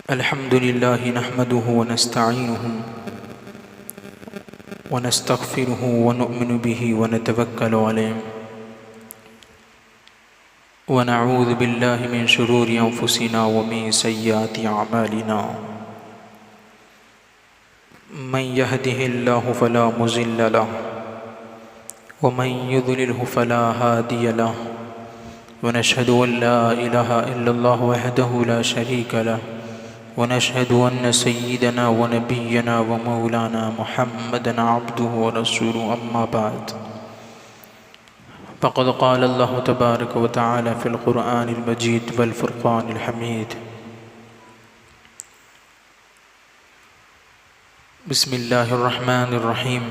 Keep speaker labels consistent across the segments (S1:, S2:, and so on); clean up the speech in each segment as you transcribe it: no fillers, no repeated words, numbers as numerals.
S1: الحمد لله نحمده ونستعينه ونستغفره ونؤمن به ونتوكل عليه ونعوذ بالله من شرور أنفسنا ومن سيئات أعمالنا من يهده الله فلا مضل له ومن يضلله فلا هادي له ونشهد أن لا إله إلا الله وحده لا شريك له ونشهد أن سيدنا ونبينا ومولانا محمدا عبده ورسوله أما بعد فقد قال الله تبارك وتعالى في القرآن المجيد والفرقان الحميد بسم الله الرحمن الرحيم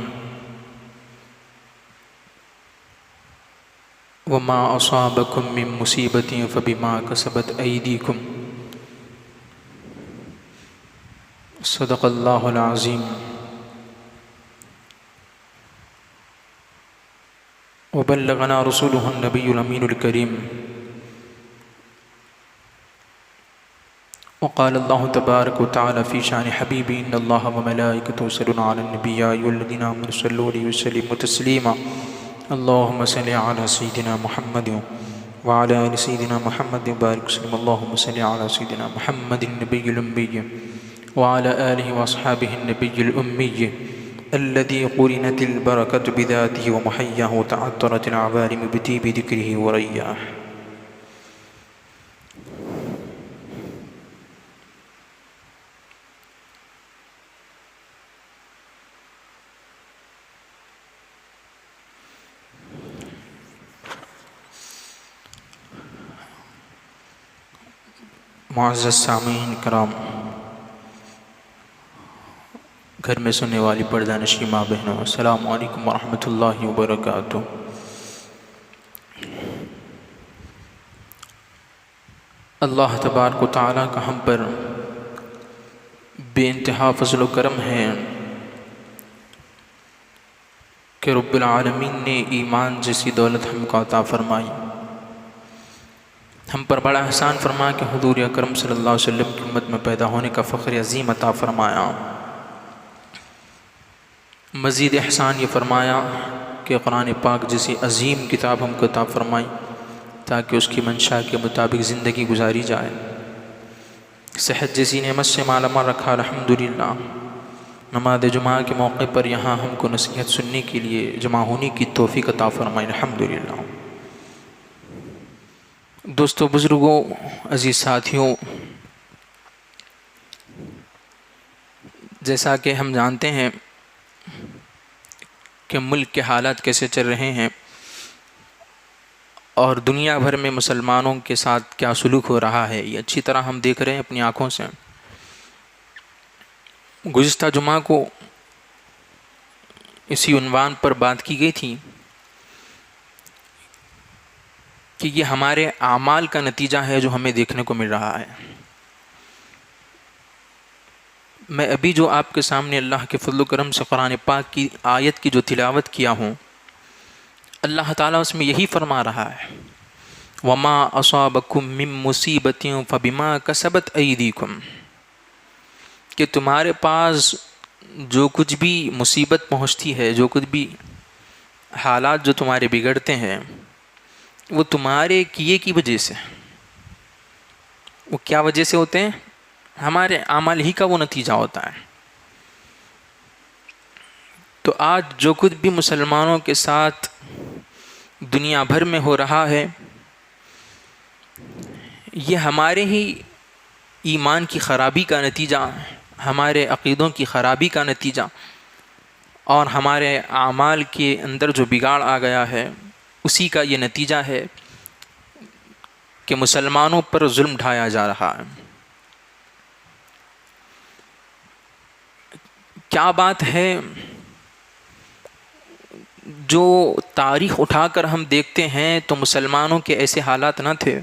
S1: وما أصابكم من مصيبة فبما كسبت أيديكم صدق اللہ العظیم وبلغنا رسوله النبی الامین الکریم وقال اللہ تبارک وتعالی فی شان حبیبی ان اللہ وملائکته یصلون علی النبی یا ایھا الذین آمنوا صلوا علیہ وسلموا تسلیما اللهم صل علی سیدنا محمد وعلى آل سيدنا محمد وبارك وسلم اللهم صل على سيدنا محمد النبي الأمي وعلى آله وأصحابه النبي الأمي الذي قرنت البركة بذاته ومحياه وتعطرت العوالم بطيب ذكره ورياه معزز سامعین کرام، گھر میں سننے والی پردہ نشین ماں بہنوں، السلام علیکم ورحمۃ اللہ وبرکاتہ۔ اللہ تبارک و تعالیٰ کا ہم پر بے انتہا فضل و کرم ہے کہ رب العالمین نے ایمان جیسی دولت ہم کو عطا فرمائی، ہم پر بڑا احسان فرمایا کہ حضور اکرم صلی اللہ علیہ وسلم کی امت میں پیدا ہونے کا فخر عظیم عطا فرمایا۔ مزید احسان یہ فرمایا کہ قرآن پاک جیسی عظیم کتاب ہم کو عطا فرمائی تاکہ اس کی منشا کے مطابق زندگی گزاری جائے۔ صحت جیسی نعمت سے مالا مال رکھا الحمدللہ۔ نماز جمعہ کے موقع پر یہاں ہم کو نصیحت سننے کے لیے جمع ہونے کی توفیق عطا فرمائی الحمدللہ۔ دوستو، بزرگوں، عزیز ساتھیوں، جیسا کہ ہم جانتے ہیں کہ ملک کے حالات کیسے چل رہے ہیں اور دنیا بھر میں مسلمانوں کے ساتھ کیا سلوک ہو رہا ہے، یہ اچھی طرح ہم دیکھ رہے ہیں اپنی آنکھوں سے۔ گزشتہ جمعہ کو اسی عنوان پر بات کی گئی تھی کہ یہ ہمارے اعمال کا نتیجہ ہے جو ہمیں دیکھنے کو مل رہا ہے۔ میں ابھی جو آپ کے سامنے اللہ کے فضل و کرم سے قرآن پاک کی آیت کی جو تلاوت کیا ہوں، اللہ تعالیٰ اس میں یہی فرما رہا ہے وَمَا أَصَابَكُم مِّن مُّصِيبَةٍ فَبِمَا كَسَبَتْ أَيْدِيكُمْ، کہ تمہارے پاس جو کچھ بھی مصیبت پہنچتی ہے، جو کچھ بھی حالات جو تمہارے بگڑتے ہیں، وہ تمہارے کیے کی وجہ سے۔ وہ کیا وجہ سے ہوتے ہیں؟ ہمارے اعمال ہی کا وہ نتیجہ ہوتا ہے۔ تو آج جو کچھ بھی مسلمانوں کے ساتھ دنیا بھر میں ہو رہا ہے، یہ ہمارے ہی ایمان کی خرابی کا نتیجہ، ہمارے عقیدوں کی خرابی کا نتیجہ، اور ہمارے اعمال کے اندر جو بگاڑ آ گیا ہے اسی کا یہ نتیجہ ہے کہ مسلمانوں پر ظلم ڈھایا جا رہا ہے۔ کیا بات ہے، جو تاریخ اٹھا کر ہم دیکھتے ہیں تو مسلمانوں کے ایسے حالات نہ تھے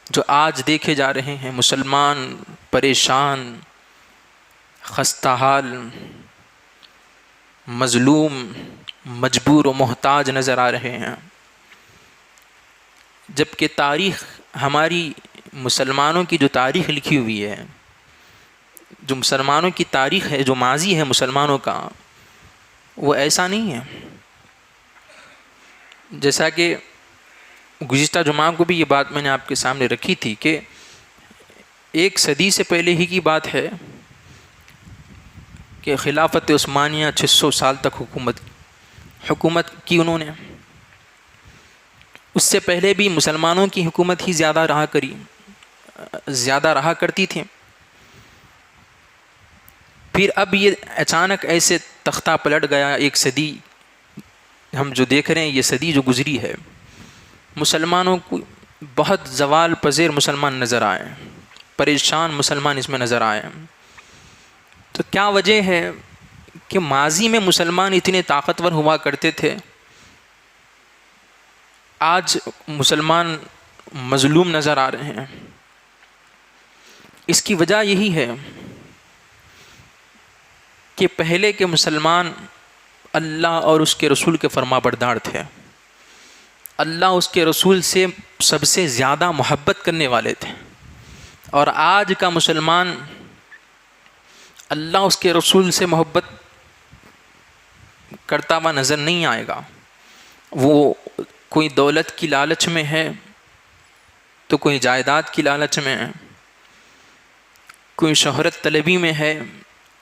S1: جو آج دیکھے جا رہے ہیں۔ مسلمان پریشان، خستہ حال، مظلوم، مجبور و محتاج نظر آ رہے ہیں، جبکہ تاریخ ہماری مسلمانوں کی جو تاریخ لکھی ہوئی ہے، جو مسلمانوں کی تاریخ ہے، جو ماضی ہے مسلمانوں کا، وہ ایسا نہیں ہے. جیسا کہ گزشتہ جمعہ کو بھی یہ بات میں نے آپ کے سامنے رکھی تھی کہ 1 صدی سے پہلے ہی کی بات ہے کہ خلافت عثمانیہ 600 سال تک حکومت کی انہوں نے. اس سے پہلے بھی مسلمانوں کی حکومت ہی زیادہ رہا کرتی تھی. پھر اب یہ اچانک ایسے تختہ پلٹ گیا. 1 صدی ہم جو دیکھ رہے ہیں، یہ صدی جو گزری ہے، مسلمانوں کو بہت زوال پذیر مسلمان نظر آئے، پریشان مسلمان اس میں نظر آئے. تو کیا وجہ ہے کہ ماضی میں مسلمان اتنے طاقتور ہوا کرتے تھے، آج مسلمان مظلوم نظر آ رہے ہیں؟ اس کی وجہ یہی ہے کہ پہلے کے مسلمان اللہ اور اس کے رسول کے فرما بردار تھے، اللہ اس کے رسول سے سب سے زیادہ محبت کرنے والے تھے. اور آج کا مسلمان اللہ اس کے رسول سے محبت کرتا ہوا نظر نہیں آئے گا. وہ کوئی دولت کی لالچ میں ہے، تو کوئی جائیداد کی لالچ میں ہے، کوئی شہرت طلبی میں ہے،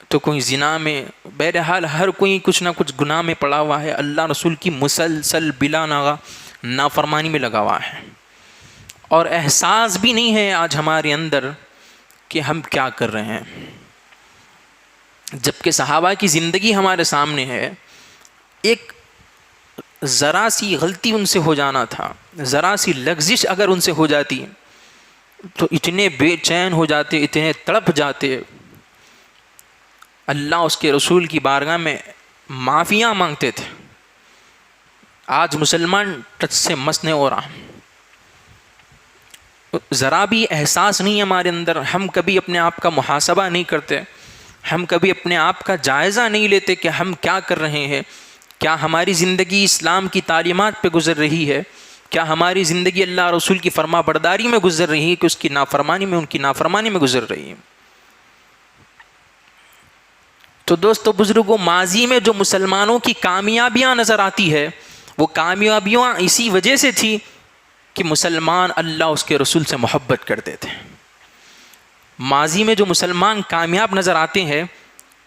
S1: تو کوئی زنا میں. بہرحال ہر کوئی کچھ نہ کچھ گناہ میں پڑا ہوا ہے، اللہ رسول کی مسلسل بلا ناغہ نافرمانی میں لگا ہوا ہے. اور احساس بھی نہیں ہے آج ہمارے اندر کہ ہم کیا کر رہے ہیں. جبکہ صحابہ کی زندگی ہمارے سامنے ہے. ایک ذرا سی غلطی ان سے ہو جانا تھا، ذرا سی لغزش اگر ان سے ہو جاتی تو اتنے بے چین ہو جاتے، اتنے تڑپ جاتے، اللہ اس کے رسول کی بارگاہ میں معافیاں مانگتے تھے. آج مسلمان ٹچ سے مس نہیں ہو رہا، ذرا بھی احساس نہیں ہمارے اندر. ہم کبھی اپنے آپ کا محاسبہ نہیں کرتے، ہم کبھی اپنے آپ کا جائزہ نہیں لیتے کہ ہم کیا کر رہے ہیں. کیا ہماری زندگی اسلام کی تعلیمات پہ گزر رہی ہے؟ کیا ہماری زندگی اللہ رسول کی فرما برداری میں گزر رہی ہے کہ اس کی نافرمانی میں، ان کی نافرمانی میں گزر رہی ہے؟ تو دوستو بزرگوں، ماضی میں جو مسلمانوں کی کامیابیاں نظر آتی ہے، وہ کامیابیاں اسی وجہ سے تھی کہ مسلمان اللہ اس کے رسول سے محبت کرتے تھے. ماضی میں جو مسلمان کامیاب نظر آتے ہیں،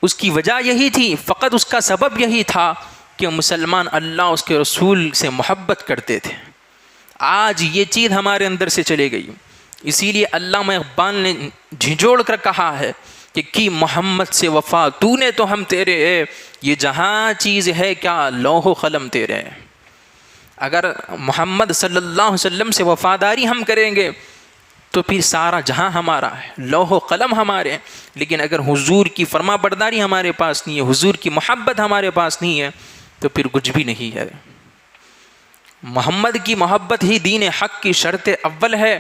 S1: اس کی وجہ یہی تھی، فقط اس کا سبب یہی تھا کہ مسلمان اللہ اس کے رسول سے محبت کرتے تھے. آج یہ چیز ہمارے اندر سے چلے گئی. اسی لیے علامہ اقبال نے جھنجھوڑ کر کہا ہے کہ کی محمد سے وفا تو نے تو ہم تیرے، یہ جہاں چیز ہے کیا لوح و قلم تیرے. اگر محمد صلی اللہ علیہ وسلم سے وفاداری ہم کریں گے تو پھر سارا جہاں ہمارا ہے، لوح و قلم ہمارے ہیں. لیکن اگر حضور کی فرما برداری ہمارے پاس نہیں ہے، حضور کی محبت ہمارے پاس نہیں ہے، تو پھر کچھ بھی نہیں ہے. محمد کی محبت ہی دین حق کی شرط اول ہے.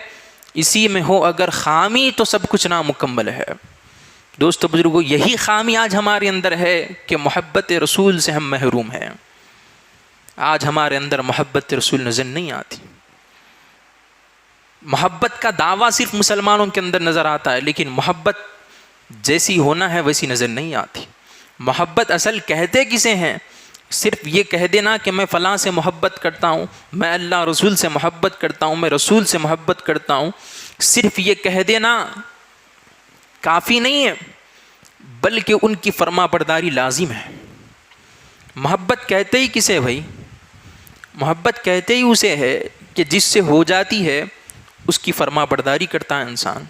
S1: اسی میں ہو اگر خامی تو سب کچھ نامکمل ہے. دوستو بزرگو، یہی خامی آج ہمارے اندر ہے کہ محبت رسول سے ہم محروم ہیں. آج ہمارے اندر محبت رسول نظر نہیں آتی. محبت کا دعویٰ صرف مسلمانوں کے اندر نظر آتا ہے، لیکن محبت جیسی ہونا ہے ویسی نظر نہیں آتی. محبت اصل کہتے کسے ہیں؟ صرف یہ کہہ دینا کہ میں فلاں سے محبت کرتا ہوں، میں اللہ رسول سے محبت کرتا ہوں، میں رسول سے محبت کرتا ہوں، صرف یہ کہہ دینا کافی نہیں ہے، بلکہ ان کی فرما برداری لازم ہے. محبت کہتے ہی کسے بھائی؟ محبت کہتے ہی اسے ہے کہ جس سے ہو جاتی ہے اس کی فرما برداری کرتا ہے انسان،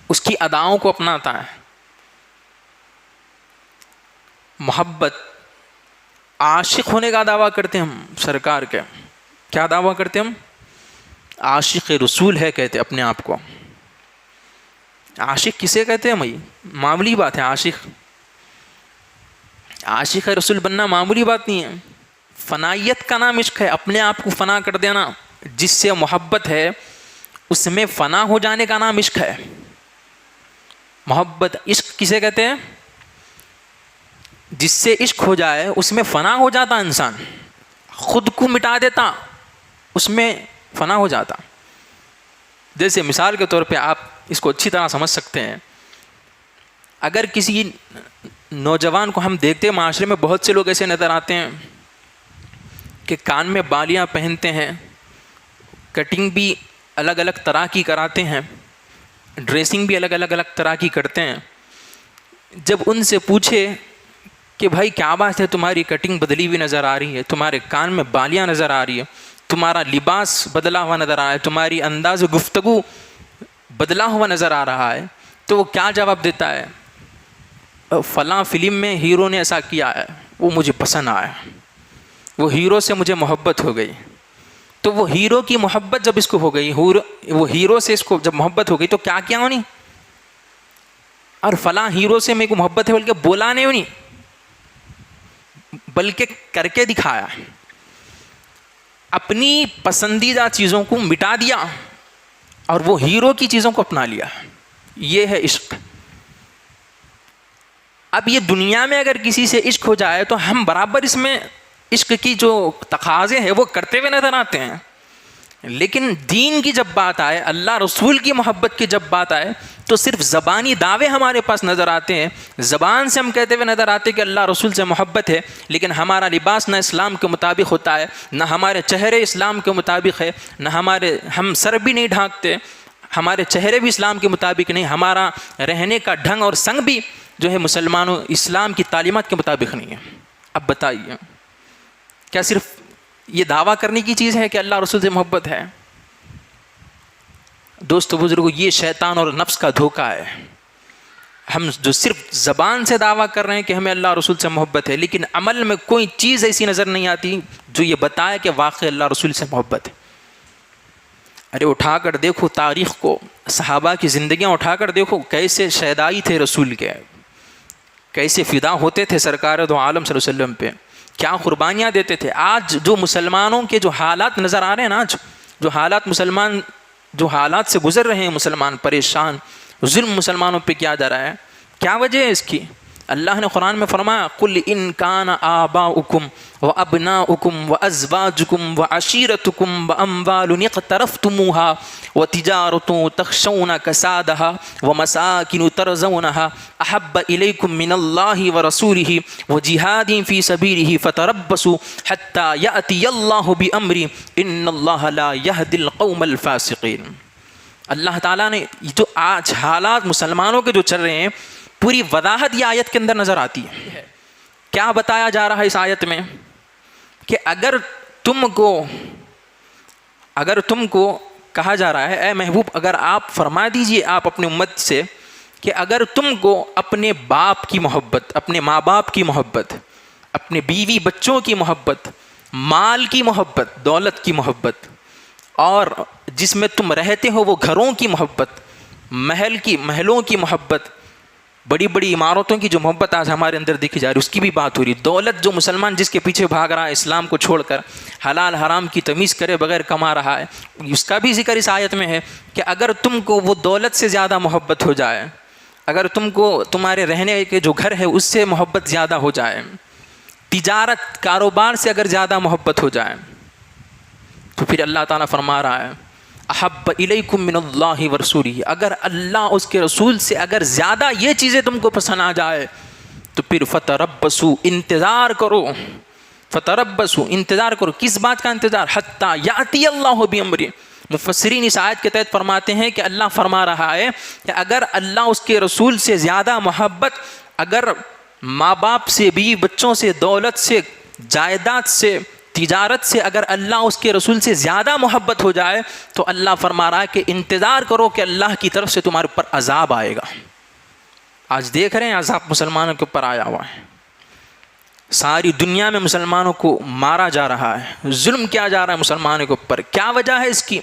S1: اس کی اداؤں کو اپناتا ہے. محبت عاشق ہونے کا دعویٰ کرتے ہم سرکار کے. کیا دعویٰ کرتے ہم؟ عاشق رسول ہے کہتے اپنے آپ کو. عاشق کسے کہتے ہیں بھائی؟ معمولی بات ہے. عاشق رسول بننا معمولی بات نہیں ہے. فنائیت کا نام عشق ہے. اپنے آپ کو فنا کر دینا. جس سے محبت ہے اس میں فنا ہو جانے کا نام عشق ہے. محبت عشق کسے کہتے ہیں؟ جس سے عشق ہو جائے اس میں فنا ہو جاتا انسان، خود کو مٹا دیتا، اس میں فنا ہو جاتا. جیسے مثال کے طور پہ آپ اس کو اچھی طرح سمجھ سکتے ہیں، اگر کسی نوجوان کو ہم دیکھتے ہیں معاشرے میں بہت سے لوگ ایسے نظر آتے ہیں کہ کان میں بالیاں پہنتے ہیں، کٹنگ بھی الگ الگ طرح کی کراتے ہیں، ڈریسنگ بھی الگ طرح کی کرتے ہیں. جب ان سے پوچھے کہ بھائی کیا بات ہے، تمہاری کٹنگ بدلی ہوئی نظر آ رہی ہے، تمہارے کان میں بالیاں نظر آ رہی ہے، تمہارا لباس بدلا ہوا نظر آ رہا ہے، تمہاری انداز گفتگو بدلا ہوا نظر آ رہا ہے، تو وہ کیا جواب دیتا ہے؟ فلاں فلم میں ہیرو نے ایسا کیا ہے، وہ مجھے پسند آیا، وہ ہیرو سے مجھے محبت ہو گئی. تو وہ ہیرو کی محبت جب اس کو ہو گئی، وہ ہیرو سے اس کو جب محبت ہو گئی تو کیا کیا ہونی؟ اور فلاں ہیرو سے میرے کو محبت ہے بلکہ بولا نہیں ہونی، بلکہ کر کے دکھایا، اپنی پسندیدہ چیزوں کو مٹا دیا اور وہ ہیرو کی چیزوں کو اپنا لیا. یہ ہے عشق. اب یہ دنیا میں اگر کسی سے عشق ہو جائے تو ہم برابر اس میں عشق کی جو تقاضے ہیں وہ کرتے ہوئے نظر آتے ہیں، لیکن دین کی جب بات آئے، اللہ رسول کی محبت کی جب بات آئے تو صرف زبانی دعوے ہمارے پاس نظر آتے ہیں، زبان سے ہم کہتے ہوئے نظر آتے ہیں کہ اللہ رسول سے محبت ہے، لیکن ہمارا لباس نہ اسلام کے مطابق ہوتا ہے، نہ ہمارے چہرے اسلام کے مطابق ہے، نہ ہم سر بھی نہیں ڈھانکتے، ہمارے چہرے بھی اسلام کے مطابق نہیں، ہمارا رہنے کا ڈھنگ اور سنگ بھی جو ہے مسلمانوں اسلام کی تعلیمات کے مطابق نہیں ہے. اب بتائیے کیا صرف یہ دعویٰ کرنے کی چیز ہے کہ اللہ رسول سے محبت ہے؟ دوستو بزرگو، یہ شیطان اور نفس کا دھوکہ ہے. ہم جو صرف زبان سے دعویٰ کر رہے ہیں کہ ہمیں اللہ رسول سے محبت ہے، لیکن عمل میں کوئی چیز ایسی نظر نہیں آتی جو یہ بتائے کہ واقعی اللہ رسول سے محبت ہے. ارے اٹھا کر دیکھو تاریخ کو، صحابہ کی زندگیاں اٹھا کر دیکھو، کیسے شہدائی تھے رسول کے، کیسے فدا ہوتے تھے سرکار دو عالم صلی اللہ علیہ وسلم پہ، کیا قربانیاں دیتے تھے. آج جو مسلمانوں کے جو حالات نظر آ رہے ہیں نا، آج جو حالات سے گزر رہے ہیں مسلمان، پریشان، ظلم مسلمانوں پہ کیا جا رہا ہے، کیا وجہ ہے اس کی؟ اللہ نے قرآن میں فرمایا قل ان کان آباؤکم وابناؤکم وازواجکم وعشیرتکم واموال اقترفتموها وتجارۃ تخشون کسادها ومساکن ترضونها احب الیکم من اللہ ورسولہ وجہاد فی سبیلہ فتربصوا حتی یأتی اللہ بامرہ ان اللہ لا یہدی القوم الفاسقین. اللہ تعالیٰ نے جو آج حالات مسلمانوں کے جو چل رہے ہیں پوری وضاحت یہ آیت کے اندر نظر آتی ہے. کیا بتایا جا رہا ہے اس آیت میں؟ کہ اگر تم کو کہا جا رہا ہے اے محبوب، اگر آپ فرما دیجئے آپ اپنے امت سے کہ اگر تم کو اپنے باپ کی محبت، اپنے ماں باپ کی محبت، اپنے بیوی بچوں کی محبت، مال کی محبت، دولت کی محبت، اور جس میں تم رہتے ہو وہ گھروں کی محبت، محلوں کی محبت، بڑی بڑی عمارتوں کی جو محبت آج ہمارے اندر دیکھی جا رہی ہے اس کی بھی بات ہو رہی ہے. دولت جو مسلمان جس کے پیچھے بھاگ رہا ہے اسلام کو چھوڑ کر، حلال حرام کی تمیز کرے بغیر کما رہا ہے، اس کا بھی ذکر اس آیت میں ہے کہ اگر تم کو وہ دولت سے زیادہ محبت ہو جائے، اگر تم کو تمہارے رہنے کے جو گھر ہے اس سے محبت زیادہ ہو جائے، تجارت کاروبار سے اگر زیادہ محبت ہو جائے، تو پھر اللہ تعالیٰ فرما رہا ہے احب الیکم من اللہ ورسولہ، اگر اللہ اس کے رسول سے اگر زیادہ یہ چیزیں تم کو پسند آ جائے تو پھر فتربصوا، انتظار کرو، فتربصوا، انتظار کرو. کس بات کا انتظار؟ حتی یاتی اللہ بامرہ. مفسرین اس آیت کے تحت فرماتے ہیں کہ اللہ فرما رہا ہے کہ اگر اللہ اس کے رسول سے زیادہ محبت، اگر ماں باپ سے، بیوی بچوں سے، دولت سے، جائیداد سے، تجارت سے اگر اللہ اس کے رسول سے زیادہ محبت ہو جائے تو اللہ فرما رہا ہے کہ انتظار کرو کہ اللہ کی طرف سے تمہارے اوپر عذاب آئے گا. آج دیکھ رہے ہیں عذاب مسلمانوں کے اوپر آیا ہوا ہے، ساری دنیا میں مسلمانوں کو مارا جا رہا ہے، ظلم کیا جا رہا ہے مسلمانوں کے اوپر. کیا وجہ ہے اس کی؟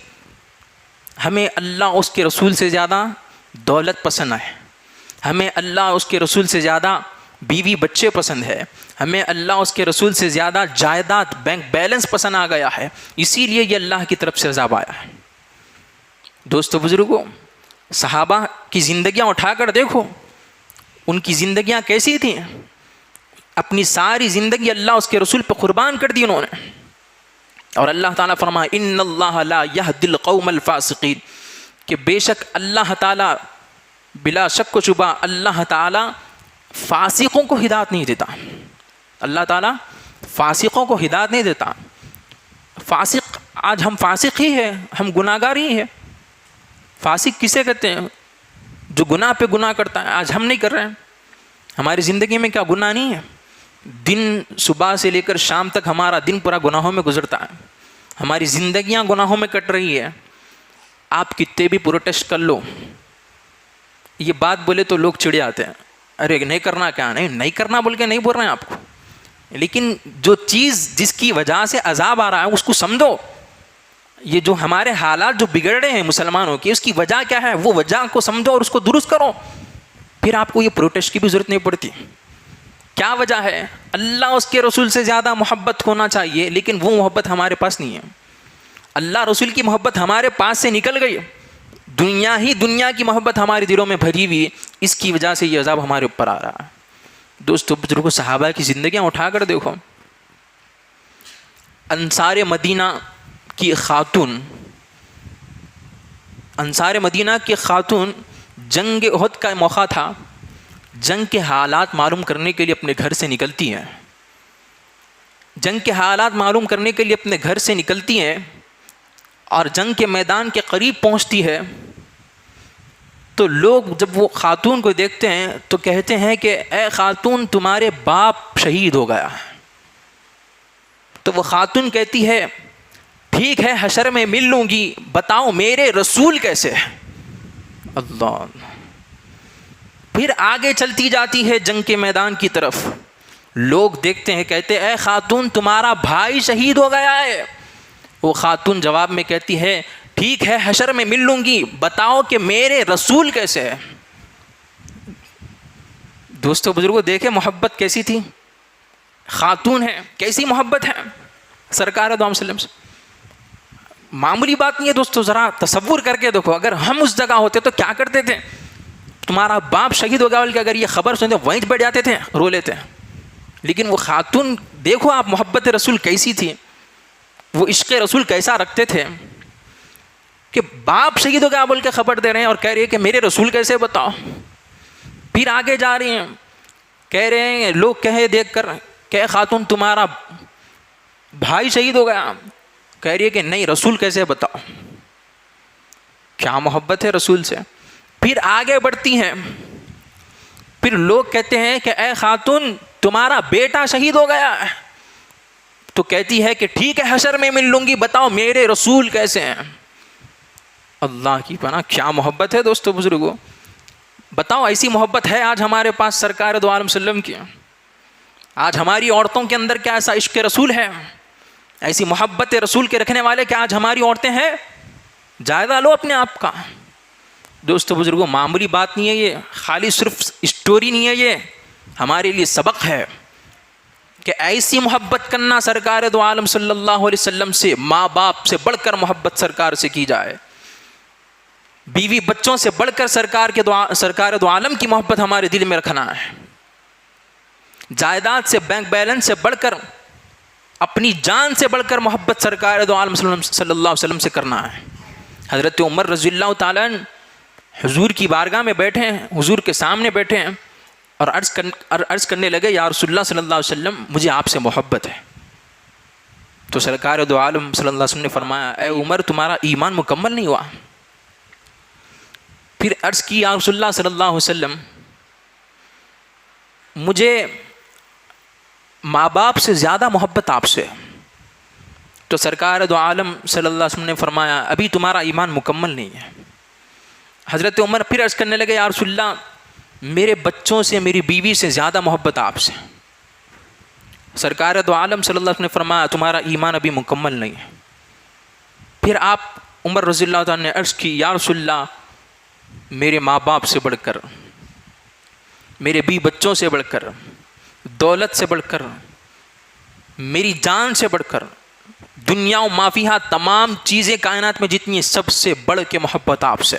S1: ہمیں اللہ اس کے رسول سے زیادہ دولت پسند ہے، ہمیں اللہ اس کے رسول سے زیادہ بیوی بچے پسند ہے، ہمیں اللہ اس کے رسول سے زیادہ جائیداد، بینک بیلنس پسند آ گیا ہے، اسی لیے یہ اللہ کی طرف سے عذاب آیا ہے. دوستو بزرگوں، صحابہ کی زندگیاں اٹھا کر دیکھو، ان کی زندگیاں کیسی تھیں؟ اپنی ساری زندگی اللہ اس کے رسول پہ قربان کر دی انہوں نے. اور اللہ تعالیٰ فرمائے ان اللہ لا یہدی القوم الفاسقین، کہ بے شک اللہ تعالیٰ، بلا شک و شبہ اللہ تعالیٰ فاسقوں کو ہدایت نہیں دیتا. اللہ تعالیٰ فاسقوں کو ہدایت نہیں دیتا. فاسق، آج ہم فاسق ہی ہیں، ہم گناہ گار ہی ہیں. فاسق کسے کہتے ہیں؟ جو گناہ پہ گناہ کرتا ہے. آج ہم نہیں کر رہے ہیں. ہماری زندگی میں کیا گناہ نہیں ہے؟ دن صبح سے لے کر شام تک ہمارا دن پورا گناہوں میں گزرتا ہے. ہماری زندگیاں گناہوں میں کٹ رہی ہے. آپ کتنے بھی پروٹیسٹ کر لو، یہ بات بولے تو لوگ چڑ جاتے ہیں. ارے نہیں کرنا، کیا نہیں کرنا بول کے نہیں بول رہے ہیں آپ کو. لیکن جو چیز جس کی وجہ سے عذاب آ رہا ہے اس کو سمجھو. یہ جو ہمارے حالات جو بگڑ رہے ہیں مسلمانوں کی، اس کی وجہ کیا ہے؟ وہ وجہ کو سمجھو اور اس کو درست کرو. پھر آپ کو یہ پروٹیسٹ کی بھی ضرورت نہیں پڑتی. کیا وجہ ہے؟ اللہ اس کے رسول سے زیادہ محبت ہونا چاہیے، لیکن وہ محبت ہمارے پاس نہیں ہے. اللہ رسول کی محبت ہمارے پاس سے نکل گئی. دنیا کی محبت ہمارے دلوں میں بھری ہوئی. اس کی وجہ سے یہ عذاب ہمارے اوپر آ رہا ہے. دوستو بزرگوں، صحابہ کی زندگیاں اٹھا کر دیکھو. انصار مدینہ کی خاتون جنگ احد کا موقع تھا. جنگ کے حالات معلوم کرنے کے لیے اپنے گھر سے نکلتی ہیں. جنگ کے حالات معلوم کرنے کے لیے اپنے گھر سے نکلتی ہیں اور جنگ کے میدان کے قریب پہنچتی ہے تو لوگ جب وہ خاتون کو دیکھتے ہیں تو کہتے ہیں کہ اے خاتون، تمہارے باپ شہید ہو گیا. تو وہ خاتون کہتی ہے ٹھیک ہے، حشر میں مل لوں گی، بتاؤ میرے رسول کیسے ہے. اللہ. پھر آگے چلتی جاتی ہے جنگ کے میدان کی طرف. لوگ دیکھتے ہیں، کہتے اے خاتون، تمہارا بھائی شہید ہو گیا ہے. وہ خاتون جواب میں کہتی ہے ٹھیک ہے، حشر میں مل لوں گی، بتاؤ کہ میرے رسول کیسے ہے. دوستو بزرگوں، دیکھیں محبت کیسی تھی. خاتون ہے، کیسی محبت ہے سرکار دو عالم وسلم سے. معمولی بات نہیں ہے دوستو. ذرا تصور کر کے دیکھو، اگر ہم اس جگہ ہوتے تو کیا کرتے تھے. تمہارا باپ شہید ہو گیا بول کے اگر یہ خبر سنتے وہیں بیٹھ جاتے تھے، رو لیتے. لیکن وہ خاتون، دیکھو آپ محبت رسول کیسی تھی، وہ عشق رسول کیسا رکھتے تھے کہ باپ شہید ہو گیا بول کے خبر دے رہے ہیں اور کہہ رہی ہے کہ میرے رسول کیسے، بتاؤ. پھر آگے جا رہی ہیں، کہہ رہے ہیں لوگ کہے دیکھ کر کہ خاتون تمہارا بھائی شہید ہو گیا. کہہ رہی ہے کہ نہیں، رسول کیسے، بتاؤ. کیا محبت ہے رسول سے. پھر آگے بڑھتی ہیں، پھر لوگ کہتے ہیں کہ اے خاتون تمہارا بیٹا شہید ہو گیا. تو کہتی ہے کہ ٹھیک ہے، حشر میں مل لوں گی، بتاؤ میرے رسول کیسے ہیں. اللہ کی پناہ، کیا محبت ہے دوستو بزرگوں. بتاؤ ایسی محبت ہے آج ہمارے پاس سرکار دو عالم وسلم کی. آج ہماری عورتوں کے اندر کیا ایسا عشق رسول ہے، ایسی محبت رسول کے رکھنے والے کیا آج ہماری عورتیں ہیں؟ جائزہ لو اپنے آپ کا. دوستو بزرگوں، معمولی بات نہیں ہے یہ، خالی صرف اسٹوری نہیں ہے، یہ ہمارے لیے سبق ہے کہ ایسی محبت کرنا سرکار دو عالم صلی اللہ علیہ وسلم سے، ماں باپ سے بڑھ کر محبت سرکار سے کی جائے، بیوی بچوں سے بڑھ کر سرکار دو عالم کی محبت ہمارے دل میں رکھنا ہے. جائیداد سے، بینک بیلنس سے بڑھ کر، اپنی جان سے بڑھ کر محبت سرکار دو عالم صلی اللہ علیہ وسلم سے کرنا ہے. حضرت عمر رضی اللہ تعالیٰ عنہ حضور کی بارگاہ میں بیٹھے ہیں، حضور کے سامنے بیٹھے ہیں اور عرض کرنے لگے یا رسول اللہ صلی اللہ علیہ وسلم، مجھے آپ سے محبت ہے. تو سرکار دو عالم صلی اللہ علیہ وسلم نے فرمایا اے عمر، تمہارا ایمان مکمل نہیں ہوا. پھر عرض کی یا رسول اللہ صلی اللہ علیہ وسلم، مجھے ماں باپ سے زیادہ محبت آپ سے. تو سرکار دو عالم صلی اللہ علیہ وسلم نے فرمایا ابھی تمہارا ایمان مکمل نہیں ہے. حضرت عمر پھر عرض کرنے لگے یا رسول اللہ، میرے بچوں سے، میری بیوی سے زیادہ محبت آپ سے. سرکار دو عالم صلی اللہ علیہ وسلم نے فرمایا تمہارا ایمان ابھی مکمل نہیں ہے. پھر آپ عمر رضی اللہ تعالیٰ نے عرض کی یا رسول اللہ، میرے ماں باپ سے بڑھ کر، میرے بیوی بچوں سے بڑھ کر، دولت سے بڑھ کر، میری جان سے بڑھ کر، دنیا و ما فیہا، تمام چیزیں کائنات میں جتنی، سب سے بڑھ کے محبت آپ سے.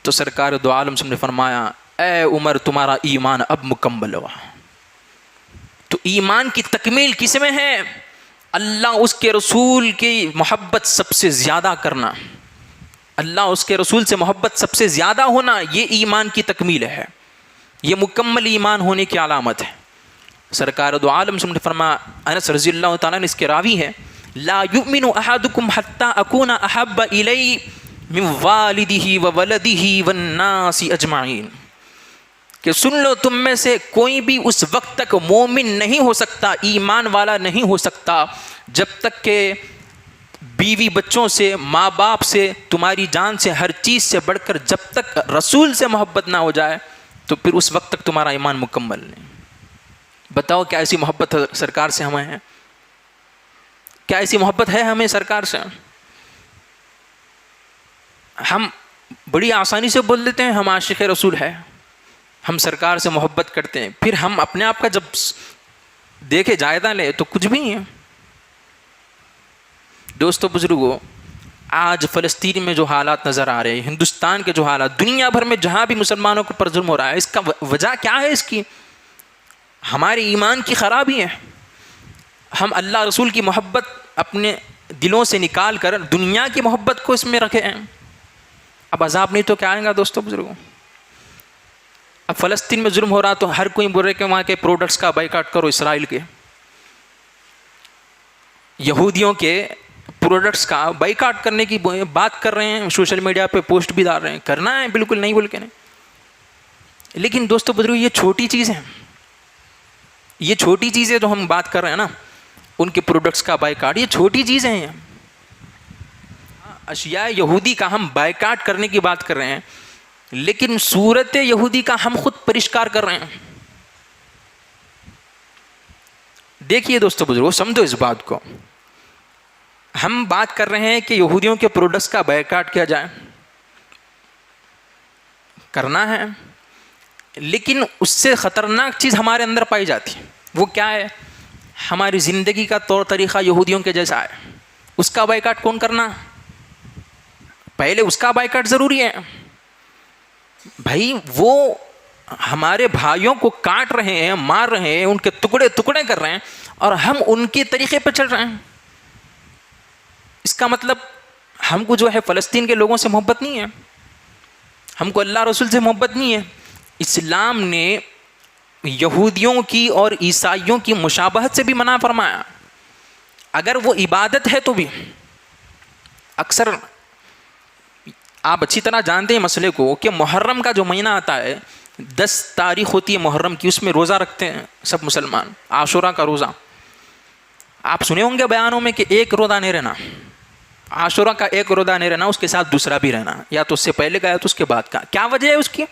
S1: تو سرکار دو عالم نے فرمایا اے عمر، تمہارا ایمان اب مکمل ہوا. تو ایمان کی تکمیل کس میں ہے؟ اللہ اس کے رسول کی محبت سب سے زیادہ کرنا. اللہ اس کے رسول سے محبت سب سے زیادہ ہونا یہ ایمان کی تکمیل ہے، یہ مکمل ایمان ہونے کی علامت ہے۔ سرکار دو عالم سے فرمایا، انس رضی اللہ تعالیٰ نے اس کے راوی ہے، لا یؤمن احدکم حتی اکون احب الی من والدہ وولدہ والناس اجمعین، کہ سن لو تم میں سے کوئی بھی اس وقت تک مومن نہیں ہو سکتا، ایمان والا نہیں ہو سکتا جب تک کہ بیوی بچوں سے، ماں باپ سے، تمہاری جان سے، ہر چیز سے بڑھ کر جب تک رسول سے محبت نہ ہو جائے تو پھر اس وقت تک تمہارا ایمان مکمل نہیں۔ بتاؤ کیا ایسی محبت سرکار سے ہمیں ہے؟ کیا ایسی محبت ہے ہمیں سرکار سے؟ ہم بڑی آسانی سے بول دیتے ہیں ہم عاشق رسول ہے، ہم سرکار سے محبت کرتے ہیں، پھر ہم اپنے آپ کا جب دیکھے جائزہ لیں تو کچھ بھی نہیں ہے۔ دوستو بزرگوں، آج فلسطین میں جو حالات نظر آ رہے ہیں، ہندوستان کے جو حالات، دنیا بھر میں جہاں بھی مسلمانوں پر ظلم ہو رہا ہے، اس کا وجہ کیا ہے؟ اس کی ہمارے ایمان کی خرابی ہے۔ ہم اللہ رسول کی محبت اپنے دلوں سے نکال کر دنیا کی محبت کو اس میں رکھے ہیں۔ اب عذاب نہیں تو کیا آئے گا دوستو بزرگوں؟ اب فلسطین میں ظلم ہو رہا تو ہر کوئی بول رہے کہ وہاں کے پروڈکٹس کا بائیکاٹ کرو، اسرائیل کے یہودیوں کے پروڈکٹس کا بائیکاٹ کرنے کی بات کر رہے ہیں، سوشل میڈیا پہ پوسٹ بھی ڈال رہے ہیں، کرنا ہے بالکل نہیں بول کے نہیں۔ لیکن دوستو بزرگوں، یہ چھوٹی چیز ہے، یہ چھوٹی چیزیں جو ہم بات کر رہے ہیں نا، ان کے پروڈکٹس کا بائیکاٹ، یہ چھوٹی چیزیں ہیں۔ اشیاء یہودی کا ہم بائیکاٹ کرنے کی بات کر رہے ہیں، لیکن صورت یہودی کا ہم خود پرشکار کر رہے ہیں۔ دیکھیے دوستو بزرگوں، سمجھو اس بات کو، ہم بات کر رہے ہیں کہ یہودیوں کے پروڈکٹس کا بائیکاٹ کیا جائے، کرنا ہے، لیکن اس سے خطرناک چیز ہمارے اندر پائی جاتی ہے۔ وہ کیا ہے؟ ہماری زندگی کا طور طریقہ یہودیوں کے جیسا ہے، اس کا بائیکاٹ کون کرنا؟ پہلے اس کا بائیکاٹ ضروری ہے بھائی، وہ ہمارے بھائیوں کو کاٹ رہے ہیں، مار رہے ہیں، ان کے ٹکڑے ٹکڑے کر رہے ہیں، اور ہم ان کے طریقے پہ چل رہے ہیں۔ اس کا مطلب ہم کو جو ہے فلسطین کے لوگوں سے محبت نہیں ہے، ہم کو اللہ رسول سے محبت نہیں ہے۔ اسلام نے یہودیوں کی اور عیسائیوں کی مشابہت سے بھی منع فرمایا، اگر وہ عبادت ہے تو بھی۔ اکثر آپ اچھی طرح جانتے ہیں مسئلے کو کہ محرم کا جو مہینہ آتا ہے، 10 تاریخ ہوتی ہے محرم کی، اس میں روزہ رکھتے ہیں سب مسلمان، عاشورہ کا روزہ۔ آپ سنے ہوں گے بیانوں میں کہ ایک روزہ نہیں رہنا، عاشورہ کا ایک روزہ نہیں رہنا، اس کے ساتھ دوسرا بھی رہنا، یا تو اس سے پہلے کا یا تو اس کے بعد کا۔ کیا وجہ ہے اس کی؟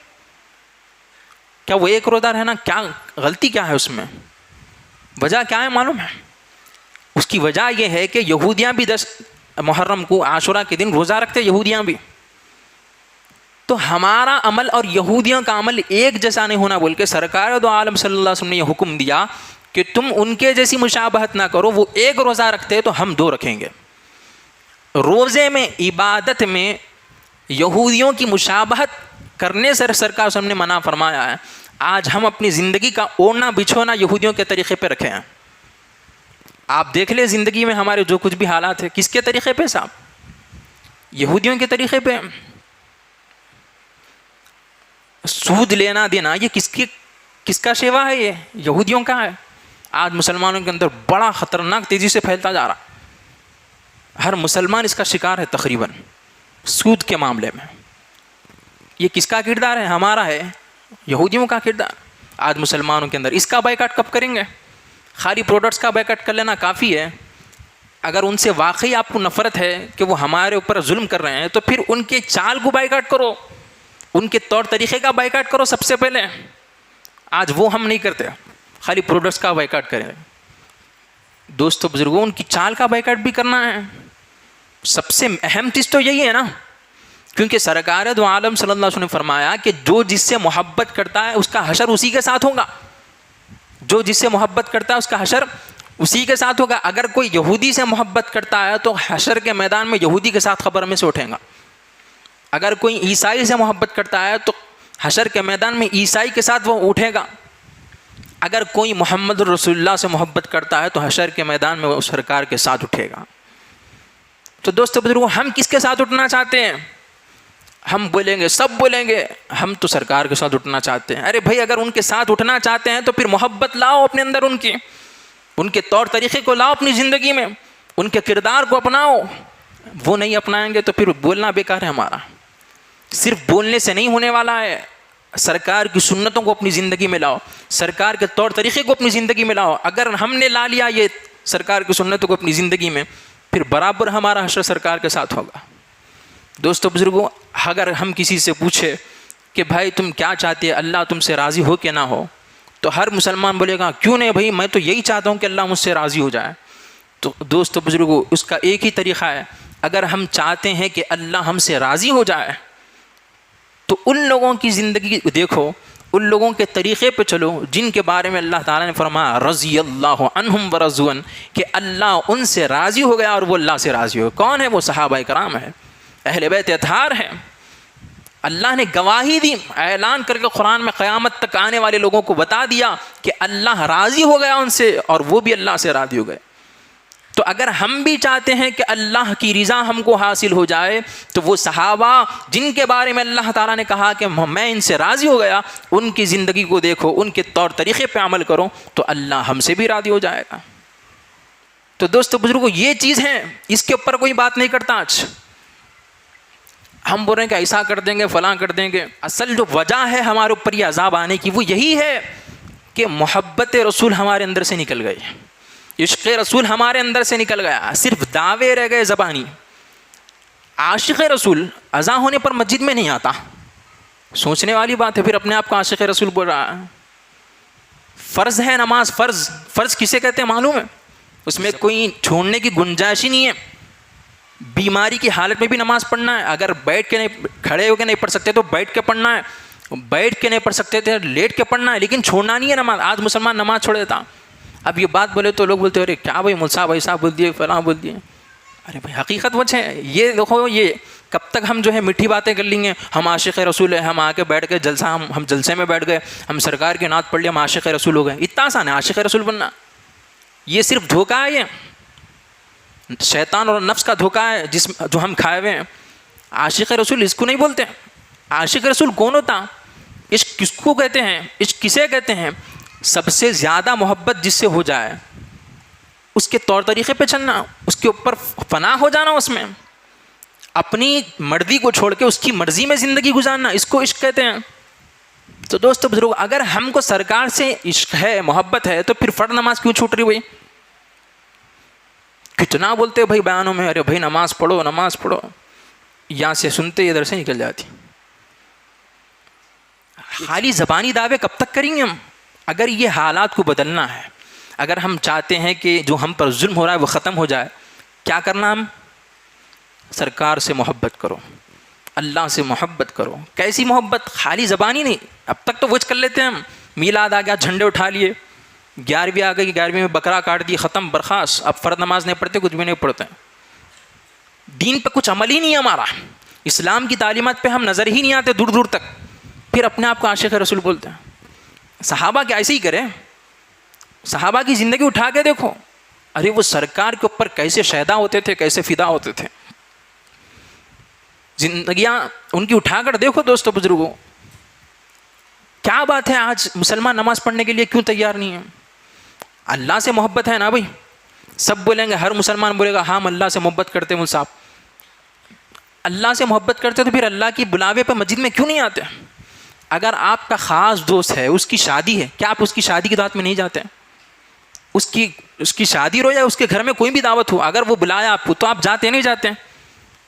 S1: کیا وہ ایک روزہ رہنا، کیا غلطی کیا ہے اس میں؟ وجہ کیا ہے معلوم ہے؟ اس کی وجہ یہ ہے کہ یہودیاں بھی 10 محرم کو عاشورہ کے دن روزہ رکھتے، یہودیاں بھی۔ تو ہمارا عمل اور یہودیوں کا عمل ایک جیسا نہیں ہونا بول کے سرکار دو عالم صلی اللہ علیہ وسلم نے یہ حکم دیا کہ تم ان کے جیسی مشابہت نہ کرو، وہ ایک روزہ رکھتے تو ہم 2 رکھیں گے۔ روزے میں، عبادت میں یہودیوں کی مشابہت کرنے سے سرکار صلی اللہ علیہ وسلم نے منع فرمایا ہے۔ آج ہم اپنی زندگی کا اوڑھنا بچھونا یہودیوں کے طریقے پہ رکھے ہیں۔ آپ دیکھ لیں زندگی میں ہمارے جو کچھ بھی حالات ہیں، کس کے طریقے پہ صاحب؟ یہودیوں کے طریقے پہ۔ سود لینا دینا یہ کس کا شیوا ہے؟ یہ یہودیوں کا ہے۔ آج مسلمانوں کے اندر بڑا خطرناک تیزی سے پھیلتا جا رہا، ہر مسلمان اس کا شکار ہے تقریباً، سود کے معاملے میں۔ یہ کس کا کردار ہے؟ ہمارا ہے، یہودیوں کا کردار۔ آج مسلمانوں کے اندر اس کا بائیکاٹ کب کریں گے؟ خالی پروڈکٹس کا بائیکاٹ کر لینا کافی ہے۔ اگر ان سے واقعی آپ کو نفرت ہے کہ وہ ہمارے اوپر ظلم کر رہے ہیں تو پھر ان کے چال کو بائیکاٹ کرو، ان کے طور طریقے کا بائیکاٹ کرو سب سے پہلے۔ آج وہ ہم نہیں کرتے، خالی پروڈکٹس کا بائیکاٹ کریں۔ دوستو بزرگوں، ان کی چال کا بائیکاٹ بھی کرنا ہے۔ سب سے اہم چیز تو یہی ہے نا، کیونکہ سرکار دو عالم صلی اللہ علیہ وسلم نے فرمایا کہ جو جس سے محبت کرتا ہے اس کا حشر اسی کے ساتھ ہوگا، جو جس سے محبت کرتا ہے اس کا حشر اسی کے ساتھ ہوگا۔ اگر کوئی یہودی سے محبت کرتا ہے تو حشر کے میدان میں یہودی کے ساتھ قبر میں سے اٹھیں گا۔ اگر کوئی عیسائی سے محبت کرتا ہے تو حشر کے میدان میں عیسائی کے ساتھ وہ اٹھے گا۔ اگر کوئی محمد رسول اللہ سے محبت کرتا ہے تو حشر کے میدان میں وہ سرکار کے ساتھ اٹھے گا۔ تو دوستو بزرگوں، ہم کس کے ساتھ اٹھنا چاہتے ہیں؟ ہم بولیں گے، سب بولیں گے ہم تو سرکار کے ساتھ اٹھنا چاہتے ہیں. ارے بھائی اگر ان کے ساتھ اٹھنا چاہتے ہیں تو پھر محبت لاؤ اپنے اندر، ان کے طور طریقے کو لاؤ اپنی زندگی میں، ان کے کردار کو اپناؤ. وہ نہیں اپنائیں گے تو پھر بولنا بیکار ہے ہمارا. صرف بولنے سے نہیں ہونے والا ہے، سرکار کی سنتوں کو اپنی زندگی میں لاؤ، سرکار کے طور طریقے کو اپنی زندگی میں لاؤ. اگر ہم نے لا لیا یہ سرکار کی سنتوں کو اپنی زندگی میں، پھر برابر ہمارا حشر سرکار کے ساتھ ہوگا. دوستو بزرگوں، اگر ہم کسی سے پوچھے کہ بھائی تم کیا چاہتے ہیں، اللہ تم سے راضی ہو کہ نہ ہو، تو ہر مسلمان بولے گا کیوں نہیں بھائی، میں تو یہی چاہتا ہوں کہ اللہ مجھ سے راضی ہو جائے. تو دوستو بزرگوں، اس کا ایک ہی طریقہ ہے، اگر ہم چاہتے ہیں کہ اللہ ہم سے راضی ہو جائے تو ان لوگوں کی زندگی دیکھو، ان لوگوں کے طریقے پہ چلو جن کے بارے میں اللہ تعالیٰ نے فرمایا رضی اللہ عنہم ورضوا عنہ، کہ اللہ ان سے راضی ہو گیا اور وہ اللہ سے راضی ہو گیا. کون ہے وہ؟ صحابہ کرام ہیں، اہل بیت اطہار ہیں. اللہ نے گواہی دی، اعلان کر کے قرآن میں قیامت تک آنے والے لوگوں کو بتا دیا کہ اللہ راضی ہو گیا ان سے اور وہ بھی اللہ سے راضی ہو گئے. تو اگر ہم بھی چاہتے ہیں کہ اللہ کی رضا ہم کو حاصل ہو جائے تو وہ صحابہ جن کے بارے میں اللہ تعالیٰ نے کہا کہ میں ان سے راضی ہو گیا، ان کی زندگی کو دیکھو، ان کے طور طریقے پہ عمل کرو تو اللہ ہم سے بھی راضی ہو جائے گا. تو دوستو بزرگوں، یہ چیز ہے، اس کے اوپر کوئی بات نہیں کرتا. آج ہم بول رہے ہیں کہ ایسا کر دیں گے، فلاں کر دیں گے. اصل جو وجہ ہے ہمارے اوپر یہ عذاب آنے کی وہ یہی ہے کہ محبت رسول ہمارے اندر سے نکل گئی، عشق رسول ہمارے اندر سے نکل گیا، صرف دعوے رہ گئے زبانی. عاشق رسول اذان ہونے پر مسجد میں نہیں آتا، سوچنے والی بات ہے. پھر اپنے آپ کو عاشق رسول بول رہا ہے. فرض ہے نماز، فرض کسے کہتے ہیں معلوم ہے؟ اس میں کوئی چھوڑنے کی گنجائش ہی نہیں ہے. بیماری کی حالت میں بھی نماز پڑھنا ہے، اگر بیٹھ کے نہیں، کھڑے ہو کے نہیں پڑھ سکتے تو بیٹھ کے پڑھنا ہے، بیٹھ کے نہیں پڑھ سکتے تھے لیٹ کے پڑھنا ہے، لیکن چھوڑنا نہیں ہے نماز. آج مسلمان نماز چھوڑ دیتا. اب یہ بات بولے تو لوگ بولتے ہیں ارے کیا بھائی مول صاحب ایسا بول دیے، فلاں بول دیے. ارے بھائی حقیقت وہ ہے. یہ دیکھو، یہ کب تک ہم جو ہے میٹھی باتیں کر لیں گے، ہم عاشق رسول ہیں، ہم آ کے بیٹھ کے جلسہ، ہم جلسے میں بیٹھ گئے، ہم سرکار کی نعت پڑھ لیا، ہم عاشق رسول ہو گئے. اتنا آسان ہے عاشق رسول بننا. یہ صرف دھوکہ ہے، یہ شیطان اور نفس کا دھوکہ ہے جو ہم کھائے ہوئے ہیں. عاشق رسول اس کو نہیں بولتے. عاشق رسول کون ہوتا؟ عشق کس کو کہتے ہیں؟ عشق کسے کہتے ہیں؟ سب سے زیادہ محبت جس سے ہو جائے، اس کے طور طریقے پہ چلنا، اس کے اوپر فنا ہو جانا، اس میں اپنی مرضی کو چھوڑ کے اس کی مرضی میں زندگی گزارنا، اس کو عشق کہتے ہیں. تو دوستو بزرگ، اگر ہم کو سرکار سے عشق ہے، محبت ہے، تو پھر فرض نماز کیوں چھوٹ رہی ہوئی؟ کتنا بولتے بھائی بیانوں میں، ارے بھائی نماز پڑھو نماز پڑھو، یہاں سے سنتے ادھر سے نکل جاتی. خالی زبانی دعوے کب تک کریں گے ہم؟ اگر یہ حالات کو بدلنا ہے، اگر ہم چاہتے ہیں کہ جو ہم پر ظلم ہو رہا ہے وہ ختم ہو جائے، کیا کرنا؟ ہم سرکار سے محبت کرو، اللہ سے محبت کرو. کیسی محبت؟ خالی زبانی نہیں. اب تک تو وچ کر لیتے ہیں ہم، میلاد آ گیا جھنڈے اٹھا لیے، 11ویں آ گئی 11ویں میں بکرا کاٹ دی، ختم برخاست. اب فرض نماز نہیں پڑھتے، کچھ بھی نہیں پڑھتے. دین پہ کچھ عمل ہی نہیں ہے ہمارا، اسلام کی تعلیمات پہ ہم نظر ہی نہیں آتے دور دور تک، پھر اپنے آپ کو عاشق رسول بولتے ہیں. صحابہ کیا ایسے ہی کرے؟ صحابہ کی زندگی اٹھا کے دیکھو، ارے وہ سرکار کے اوپر کیسے شیدا ہوتے تھے، کیسے فدا ہوتے تھے. زندگیاں ان کی اٹھا کر دیکھو. دوستو بزرگوں، کیا بات ہے آج مسلمان نماز پڑھنے کے لیے کیوں تیار نہیں ہے؟ اللہ سے محبت ہے نا بھائی. سب بولیں گے، ہر مسلمان بولے گا ہاں ہم اللہ سے محبت کرتے ہیں. صاحب اللہ سے محبت کرتے تو پھر اللہ کی بلاوے پہ مسجد میں کیوں نہیں آتے؟ اگر آپ کا خاص دوست ہے، اس کی شادی ہے، کیا آپ اس کی شادی کی دعوت میں نہیں جاتے؟ اس کی شادی ہو یا اس کے گھر میں کوئی بھی دعوت ہو، اگر وہ بلایا آپ کو تو آپ جاتے نہیں جاتے؟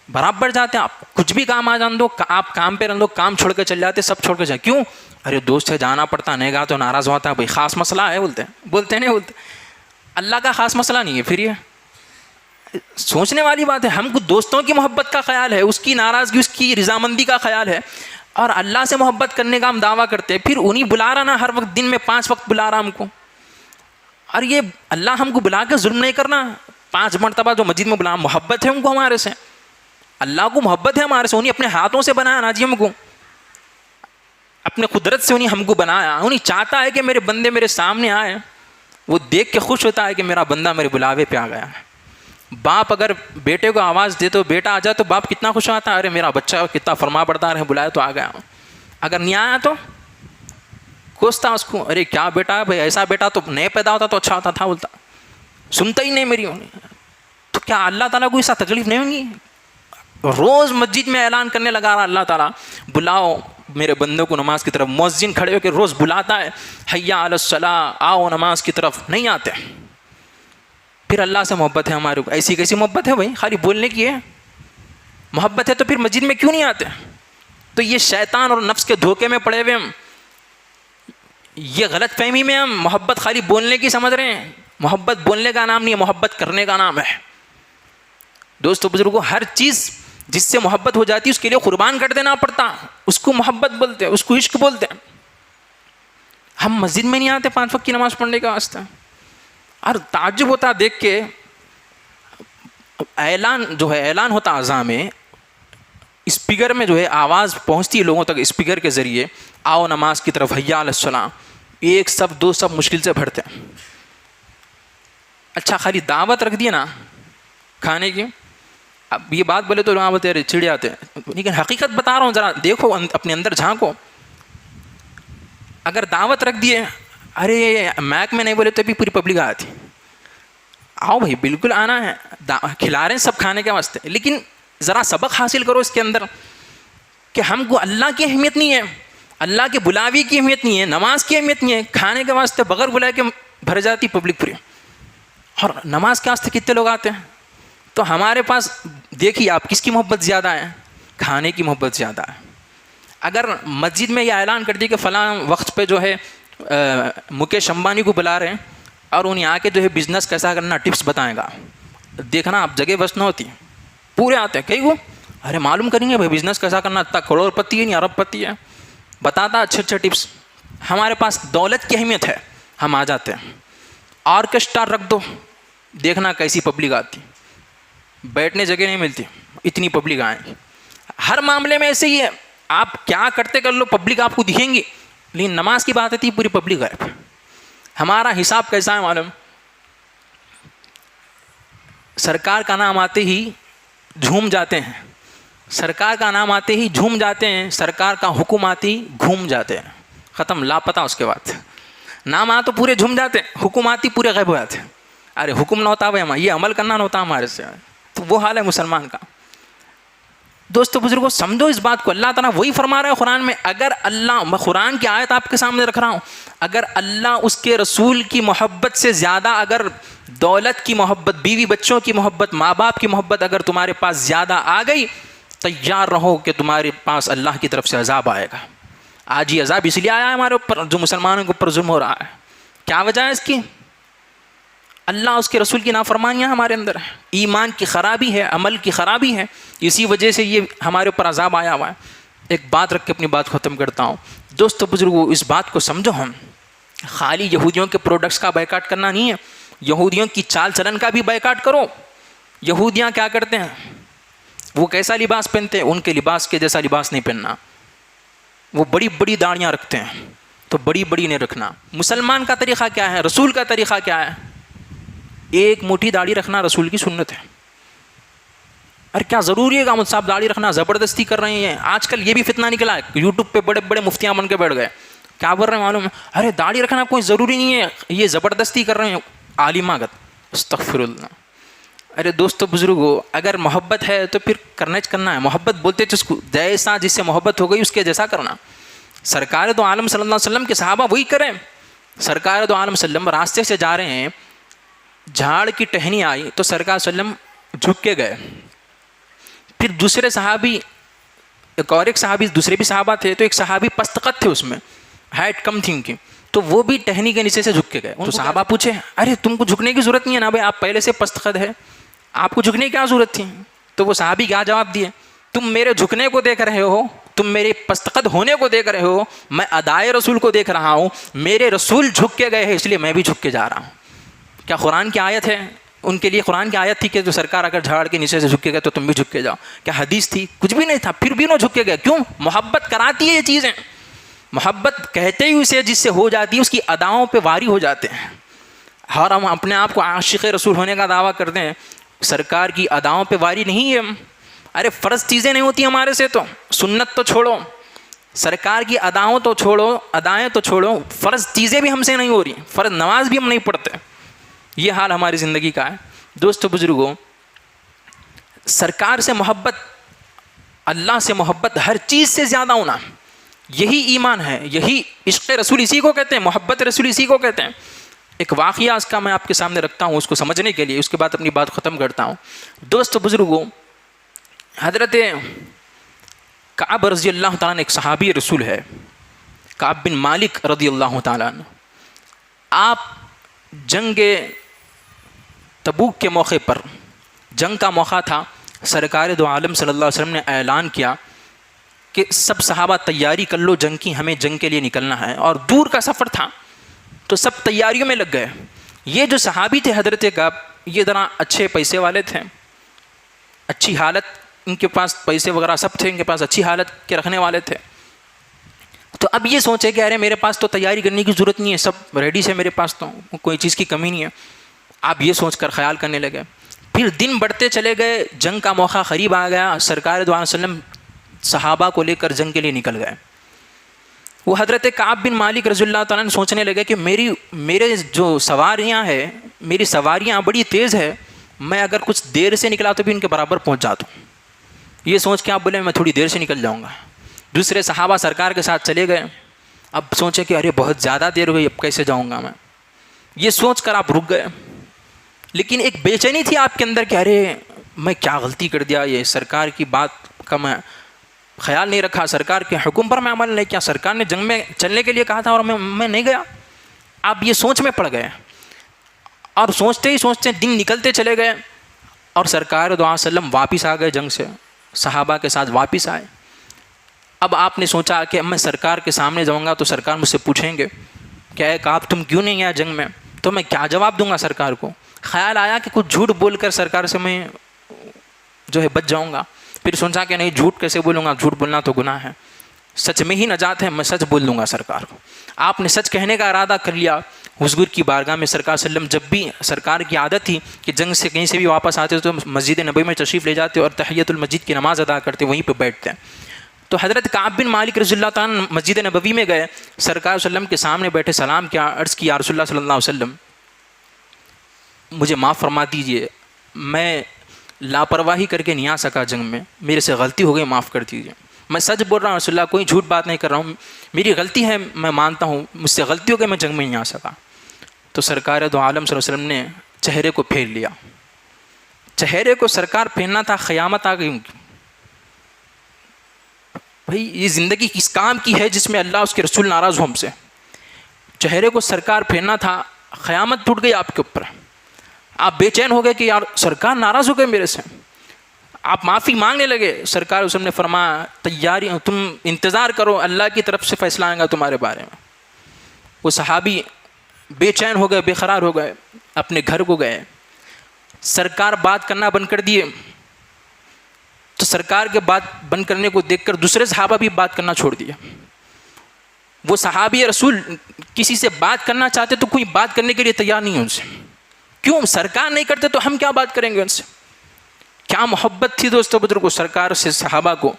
S1: برابر جاتے ہیں. آپ کچھ بھی کام آ جان دو، آپ کام پہ رہ دو، کام چھوڑ کے چل جاتے، سب چھوڑ کے جائیں. کیوں؟ ارے دوست ہے جانا پڑتا، نہیں گا تو ناراض ہوتا ہے. بھائی خاص مسئلہ ہے، بولتے نہیں بولتے. اللہ کا خاص مسئلہ نہیں ہے. پھر یہ سوچنے والی بات ہے. ہم کو دوستوں کی محبت کا خیال ہے، اس کی ناراضگی، اس کی رضامندی کا خیال ہے، اور اللہ سے محبت کرنے کا ہم دعویٰ کرتے ہیں. پھر انہیں بلا رہا نا، ہر وقت دن میں 5 وقت بلا رہا ہم کو. اور یہ اللہ ہم کو بلا کے ظلم نہیں کرنا. 5 مرتبہ جو مسجد میں بلا، محبت ہے ان کو ہمارے سے، اللہ کو محبت ہے ہمارے سے. انہیں اپنے ہاتھوں سے بنایا نا جی ہم کو، اپنے قدرت سے انہیں ہم کو بنایا. انہیں چاہتا ہے کہ میرے بندے میرے سامنے آئے، وہ دیکھ کے خوش ہوتا ہے کہ میرا بندہ میرے بلاوے پہ آ گیا. باپ اگر بیٹے کو آواز دے تو بیٹا آ جائے تو باپ کتنا خوش ہوتا ہے, ارے میرا بچہ کتنا فرما بردار ہے, بلایا تو آ گیا. اگر نہیں آیا تو کوستا اس کو, ارے کیا بیٹا بھائی, ایسا بیٹا تو نہیں پیدا ہوتا تو اچھا ہوتا تھا, بولتا سنتا ہی نہیں میری. تو کیا اللہ تعالیٰ کو ایسا تکلیف نہیں ہوگی؟ روز مسجد میں اعلان کرنے لگا رہا اللہ تعالیٰ, بلاؤ میرے بندوں کو نماز کی طرف. مؤذن کھڑے ہو کے روز بلاتا ہے, حیا علی الصلاۃ, آؤ نماز کی طرف, نہیں آتے. پھر اللہ سے محبت ہے ہمارے کو, ایسی کیسی محبت ہے بھائی, خالی بولنے کی ہے. محبت ہے تو پھر مسجد میں کیوں نہیں آتے؟ تو یہ شیطان اور نفس کے دھوکے میں پڑے ہوئے ہم, یہ غلط فہمی میں ہم محبت خالی بولنے کی سمجھ رہے ہیں. محبت بولنے کا نام نہیں ہے, محبت کرنے کا نام ہے. دوستو بزرگوں, ہر چیز جس سے محبت ہو جاتی ہے اس کے لیے قربان کر دینا پڑتا, اس کو محبت بولتے ہیں, اس کو عشق بولتے ہیں. ہم مسجد میں نہیں آتے 5 وقت کی نماز پڑھنے کا واسطہ, اور تعجب ہوتا دیکھ کے. اعلان ہوتا اذان میں, اسپیکر میں جو ہے آواز پہنچتی ہے لوگوں تک اسپیکر کے ذریعے, آؤ نماز کی طرف, حیا علی الصلاۃ. 1 صف 2 صف مشکل سے بھرتے ہیں. اچھا خالی دعوت رکھ دی نا کھانے کی, اب یہ بات بولے تو لوگ بولتے ہیں چڑے آتے ہیں, لیکن حقیقت بتا رہا ہوں, ذرا دیکھو اپنے اندر جھانکو. اگر دعوت رکھ دیے, ارے میک میں نہیں بولے تو بھی پوری پبلک آتی, آؤ بھائی بالکل آنا ہے, کھلا رہے ہیں سب کھانے کے واسطے, لیکن ذرا سبق حاصل کرو اس کے اندر کہ ہم کو اللہ کی اہمیت نہیں ہے, اللہ کے بلاوی کی اہمیت نہیں ہے, نماز کی اہمیت نہیں ہے. کھانے کے واسطے بغیر بلائے کے بھر جاتی پبلک پوری, اور نماز کے واسطے کتنے لوگ آتے ہیں. تو ہمارے پاس دیکھیے آپ کس کی محبت زیادہ ہے, کھانے کی محبت زیادہ ہے. اگر مسجد میں یہ اعلان کر دی کہ فلاں وقت پہ جو ہے مکیش امبانی کو بلا رہے ہیں اور انہیں آ کے جو ہے بزنس کیسا کرنا ٹپس بتائیں گا, دیکھنا آپ جگہ بس نہ ہوتی, پورے آتے ہیں. کئی کو ارے معلوم کریں گے بھائی بزنس کیسا کرنا, اتنا کروڑ پتی ہے نہیں ارب پتی ہے, بتاتا اچھے اچھے ٹپس. ہمارے پاس دولت کی اہمیت ہے, ہم آ جاتے ہیں. آرکیسٹرا رکھ دو, دیکھنا کیسی پبلک آتی, بیٹھنے جگہ نہیں ملتی, اتنی پبلک آئیں گی. ہر معاملے میں ایسے ہی ہے, آپ کیا کرتے کر لو پبلک آپ کو دکھیں گی, لیکن نماز کی بات آتی پوری پبلک غائب. ہمارا حساب کیسا ہے معلوم, سرکار کا نام آتے ہی جھوم جاتے ہیں, سرکار کا نام آتے ہی جھوم جاتے ہیں, سرکار کا حکم آتے ہی گھوم جاتے ہیں, ختم لاپتہ. اس کے بعد نام آ تو پورے جھوم جاتے ہیں, حکم آتی پورے غائب ہو جاتے ہیں. ارے حکم نہ ہوتا بھائی, یہ عمل کرنا نہ ہوتا ہمارے سے. تو وہ حال ہے مسلمان کا. دوستو بزرگوں سمجھو اس بات کو, اللہ تعالیٰ وہی فرما رہا ہے قرآن میں. اگر اللہ, میں قرآن کی آیت آپ کے سامنے رکھ رہا ہوں, اگر اللہ اس کے رسول کی محبت سے زیادہ, اگر دولت کی محبت, بیوی بچوں کی محبت, ماں باپ کی محبت اگر تمہارے پاس زیادہ آ گئی, تیار رہو کہ تمہارے پاس اللہ کی طرف سے عذاب آئے گا. آج یہ عذاب اس لیے آیا ہے ہمارے اوپر جو مسلمانوں کے اوپر ظلم ہو رہا ہے. کیا وجہ ہے اس کی؟ اللہ اس کے رسول کی نافرمانیاں ہمارے اندر ہے, ایمان کی خرابی ہے, عمل کی خرابی ہے, اسی وجہ سے یہ ہمارے اوپر عذاب آیا ہوا ہے. ایک بات رکھ کے اپنی بات ختم کرتا ہوں. دوستو بزرگو اس بات کو سمجھو, ہم خالی یہودیوں کے پروڈکٹس کا بائیکاٹ کرنا نہیں ہے, یہودیوں کی چال چلن کا بھی بائیکاٹ کرو. یہودیاں کیا کرتے ہیں, وہ کیسا لباس پہنتے ہیں, ان کے لباس کے جیسا لباس نہیں پہننا. وہ بڑی بڑی داڑیاں رکھتے ہیں تو بڑی بڑی نہیں رکھنا. مسلمان کا طریقہ کیا ہے, رسول کا طریقہ کیا ہے؟ ایک موٹی داڑھی رکھنا رسول کی سنت ہے. ارے کیا ضروری ہے گامد صاحب داڑھی رکھنا, زبردستی کر رہے ہیں. آج کل یہ بھی فتنہ نکلا ہے, یوٹیوب پہ بڑے بڑے مفتیاں بن کے بیٹھ گئے, کیا بول رہے ہیں معلوم ہے, ارے داڑھی رکھنا کوئی ضروری نہیں ہے, یہ زبردستی کر رہے ہیں. عالماگت, استغفر اللہ. ارے دوستو بزرگو اگر محبت ہے تو پھر کرنا ہے. محبت بولتے تو اس کو جیسا جس سے محبت ہو گئی اس کے جیسا کرنا. سرکار دو عالم صلی اللہ علیہ وسلم کے صحابہ وہی کریں. سرکار دو عالم صلی اللہ علیہ وسلم راستے سے جا رہے ہیں, جھاڑ کی ٹہنی آئی تو سرکار صلی اللہ علیہ وسلم جھک کے گئے. پھر دوسرے صحابی, ایک صحابی, دوسرے بھی صحابہ تھے, تو ایک صحابی پستقت تھے, اس میں ہائٹ کم تھی ان کی, تو وہ بھی ٹہنی کے نیچے سے جھک کے گئے. تو صحابہ پوچھے, ارے تم کو جھکنے کی ضرورت نہیں ہے نا بھائی, آپ پہلے سے پستقت ہے, آپ کو جھکنے کی کیا ضرورت تھی؟ تو وہ صحابی کیا جواب دیے, تم میرے جھکنے کو دیکھ رہے ہو, تم میرے پستقت ہونے کو دیکھ رہے ہو, میں ادائے رسول کو دیکھ رہا ہوں. میرے رسول جھک کے گئے ہیں اس لیے میں بھی جھک کے جا رہا ہوں. کیا قرآن کی آیت ہے ان کے لیے؟ قرآن کی آیت تھی کہ جو سرکار اگر جھاڑ کے نیچے سے جھک کے گئے تو تم بھی جھک کے جاؤ. کیا حدیث تھی؟ کچھ بھی نہیں تھا, پھر بھی انہوں جھک کے گئے. کیوں؟ محبت کراتی ہے یہ چیزیں. محبت کہتے ہی اسے جس سے ہو جاتی ہے اس کی اداؤں پہ واری ہو جاتے ہیں. اور ہم اپنے آپ کو عاشق رسول ہونے کا دعویٰ کرتے ہیں, سرکار کی اداؤں پہ واری نہیں ہے. ارے فرض چیزیں نہیں ہوتی ہمارے سے, تو سنت تو چھوڑو, سرکار کی اداؤں تو چھوڑو, ادائیں تو چھوڑو, فرض چیزیں بھی ہم سے نہیں ہو رہی, فرض نماز بھی ہم نہیں پڑھتے. یہ حال ہماری زندگی کا ہے. دوستو بزرگوں, سرکار سے محبت, اللہ سے محبت ہر چیز سے زیادہ ہونا, یہی ایمان ہے, یہی عشق رسول اسی کو کہتے ہیں, محبت رسول اسی کو کہتے ہیں. ایک واقعہ اس کا میں آپ کے سامنے رکھتا ہوں اس کو سمجھنے کے لیے, اس کے بعد اپنی بات ختم کرتا ہوں. دوست بزرگوں, حضرت کعب رضی اللہ تعالیٰ نے, ایک صحابی رسول ہے کعب بن مالک رضی اللہ تعالیٰ عنہ, آپ جنگ تبوک کے موقع پر, جنگ کا موقع تھا, سرکار دو عالم صلی اللہ علیہ وسلم نے اعلان کیا کہ سب صحابہ تیاری کر لو جنگ کی, ہمیں جنگ کے لیے نکلنا ہے, اور دور کا سفر تھا تو سب تیاریوں میں لگ گئے. یہ جو صحابی تھے حضرت کعب, یہ ذرا اچھے پیسے والے تھے, اچھی حالت ان کے پاس, پیسے وغیرہ سب تھے ان کے پاس, اچھی حالت کے رکھنے والے تھے. تو اب یہ سوچے کہ ارے میرے پاس تو تیاری کرنے کی ضرورت نہیں ہے, سب ریڈی سے میرے پاس, تو کوئی چیز کی کمی نہیں ہے. آپ یہ سوچ کر خیال کرنے لگے. پھر دن بڑھتے چلے گئے, جنگ کا موقع قریب آ گیا, سرکار دو علیہ وسلم صحابہ کو لے کر جنگ کے لیے نکل گئے. وہ حضرت کعب بن مالک رضی اللہ تعالیٰ نے سوچنے لگے کہ میرے جو سواریاں ہیں, میری سواریاں بڑی تیز ہے, میں اگر کچھ دیر سے نکلا تو بھی ان کے برابر پہنچ جاتا ہوں. یہ سوچ کے آپ بولے میں تھوڑی دیر سے نکل جاؤں گا. دوسرے صحابہ سرکار کے ساتھ چلے گئے. اب سوچے کہ ارے بہت زیادہ دیر ہو گئی, اب کیسے جاؤں گا میں. یہ سوچ کر آپ رک گئے. لیکن ایک بے چینی تھی آپ کے اندر کہ ارے میں کیا غلطی کر دیا, یہ سرکار کی بات کا میں خیال نہیں رکھا, سرکار کے حکم پر میں عمل نہیں کیا, سرکار نے جنگ میں چلنے کے لیے کہا تھا اور میں نہیں گیا. آپ یہ سوچ میں پڑ گئے, اور سوچتے ہی سوچتے دن نکلتے چلے گئے, اور سرکار دو علیہ وسلم واپس آ گئے جنگ سے, صحابہ کے ساتھ واپس آئے. اب آپ نے سوچا کہ میں سرکار کے سامنے جاؤں گا تو سرکار مجھ سے پوچھیں گے کیا ہے کعب تم کیوں نہیں آئے جنگ میں, تو میں کیا جواب دوں گا سرکار کو. خیال آیا کہ کچھ جھوٹ بول کر سرکار سے میں جو ہے بچ جاؤں گا. پھر سوچا کہ نہیں, جھوٹ کیسے بولوں گا, جھوٹ بولنا تو گناہ ہے, سچ میں ہی نجات ہے, میں سچ بول دوں گا سرکار کو. آپ نے سچ کہنے کا ارادہ کر لیا. حضور کی بارگاہ میں سرکار صلی اللہ علیہ وسلم, جب بھی سرکار کی عادت تھی کہ جنگ سے کہیں سے بھی واپس آتے تو مسجد نبوی میں تشریف لے جاتے اور تحیۃ المسجد کی نماز ادا کرتے, وہیں پہ بیٹھتے. تو حضرت کعب بن مالک رضی اللہ تعالیٰ مسجد نبوی میں گئے, سرکار صلی اللہ علیہ وسلم کے سامنے بیٹھے, سلام کیا, عرض کیا رسول اللہ صلی اللہ علیہ وسلم مجھے معاف فرما دیجئے, میں لاپرواہی کر کے نہیں آ سکا جنگ میں, میرے سے غلطی ہو گئی, معاف کر دیجیے. میں سچ بول رہا ہوں رسول اللہ, کوئی جھوٹ بات نہیں کر رہا ہوں, میری غلطی ہے, میں مانتا ہوں مجھ سے غلطی ہو گئی, میں جنگ میں نہیں آ سکا. تو سرکار دو عالم صلی اللہ علیہ وسلم نے چہرے کو پھیر لیا. چہرے کو سرکار پھیرنا تھا, قیامت آ گئی ان کی. بھائی یہ زندگی کس کام کی ہے جس میں اللہ اس کے رسول ناراض ہو ہم سے. چہرے کو سرکار پھیرنا تھا, قیامت ٹوٹ گئی آپ کے اوپر. آپ بے چین ہو گئے کہ یار سرکار ناراض ہو گئے میرے سے. آپ معافی مانگنے لگے. سرکار اس نے فرمایا تیاری, تم انتظار کرو, اللہ کی طرف سے فیصلہ آئے گا تمہارے بارے میں. وہ صحابی بے چین ہو گئے, بے قرار ہو گئے, اپنے گھر کو گئے. سرکار بات کرنا بند کر دیے. تو سرکار کے بات بند کرنے کو دیکھ کر دوسرے صحابہ بھی بات کرنا چھوڑ دیا. وہ صحابی رسول کسی سے بات کرنا چاہتے تو کوئی بات کرنے کے لیے تیار نہیں ہے ان سے. کیوں؟ سرکار نہیں کرتے تو ہم کیا بات کریں گے ان سے. کیا محبت تھی دوستو بزرگوں سرکار سے, صحابہ کو.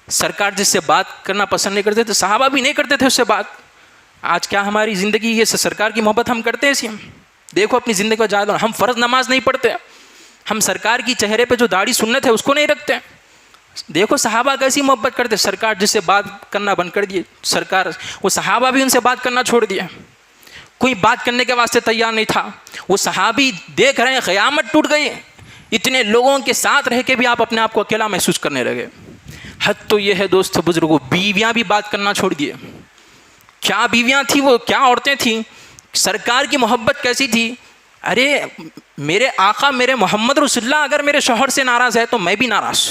S1: سرکار جس سے بات کرنا پسند نہیں کرتے تو صحابہ بھی نہیں کرتے تھے اس سے بات. آج کیا ہماری زندگی یہ سرکار کی محبت ہم کرتے ہیں اسی. ہم دیکھو اپنی زندگی کو جائز, ہم فرض نماز نہیں پڑھتے, ہم سرکار کی چہرے پہ جو داڑھی سنت ہے اس کو نہیں رکھتے. دیکھو صحابہ کیسی محبت کرتے, سرکار جس سے بات کرنا بند کر دیے, سرکار وہ صحابہ بھی ان سے بات کرنا چھوڑ دیا. کوئی بات کرنے کے واسطے تیار نہیں تھا. وہ صحابی دیکھ رہے ہیں قیامت ٹوٹ گئی, اتنے لوگوں کے ساتھ رہ کے بھی آپ اپنے آپ کو اکیلا محسوس کرنے لگے. حد تو یہ ہے دوست بزرگوں, بیویاں بھی بات کرنا چھوڑ دیے. کیا بیویاں تھیں وہ, کیا عورتیں تھیں, سرکار کی محبت کیسی تھی. ارے میرے آقا میرے محمد رسول اللہ اگر میرے شوہر سے ناراض ہے تو میں بھی ناراض.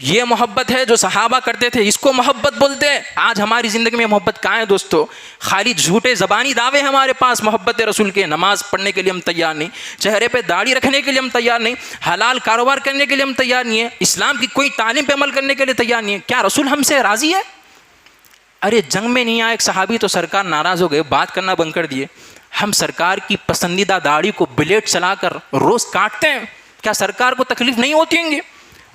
S1: یہ محبت ہے جو صحابہ کرتے تھے, اس کو محبت بولتے ہیں. آج ہماری زندگی میں محبت کہاں ہے دوستو؟ خالی جھوٹے زبانی دعوے ہمارے پاس محبت رسول کے. نماز پڑھنے کے لیے ہم تیار نہیں, چہرے پہ داڑھی رکھنے کے لیے ہم تیار نہیں, حلال کاروبار کرنے کے لیے ہم تیار نہیں ہیں, اسلام کی کوئی تعلیم پہ عمل کرنے کے لیے تیار نہیں ہے. کیا رسول ہم سے راضی ہے؟ ارے جنگ میں نہیں آئے ایک صحابی تو سرکار ناراض ہو گئے, بات کرنا بند کر دیے. ہم سرکار کی پسندیدہ داڑھی کو بلیڈ چلا کر روز کاٹتے ہیں, کیا سرکار کو تکلیف نہیں ہوتی ہوں گی؟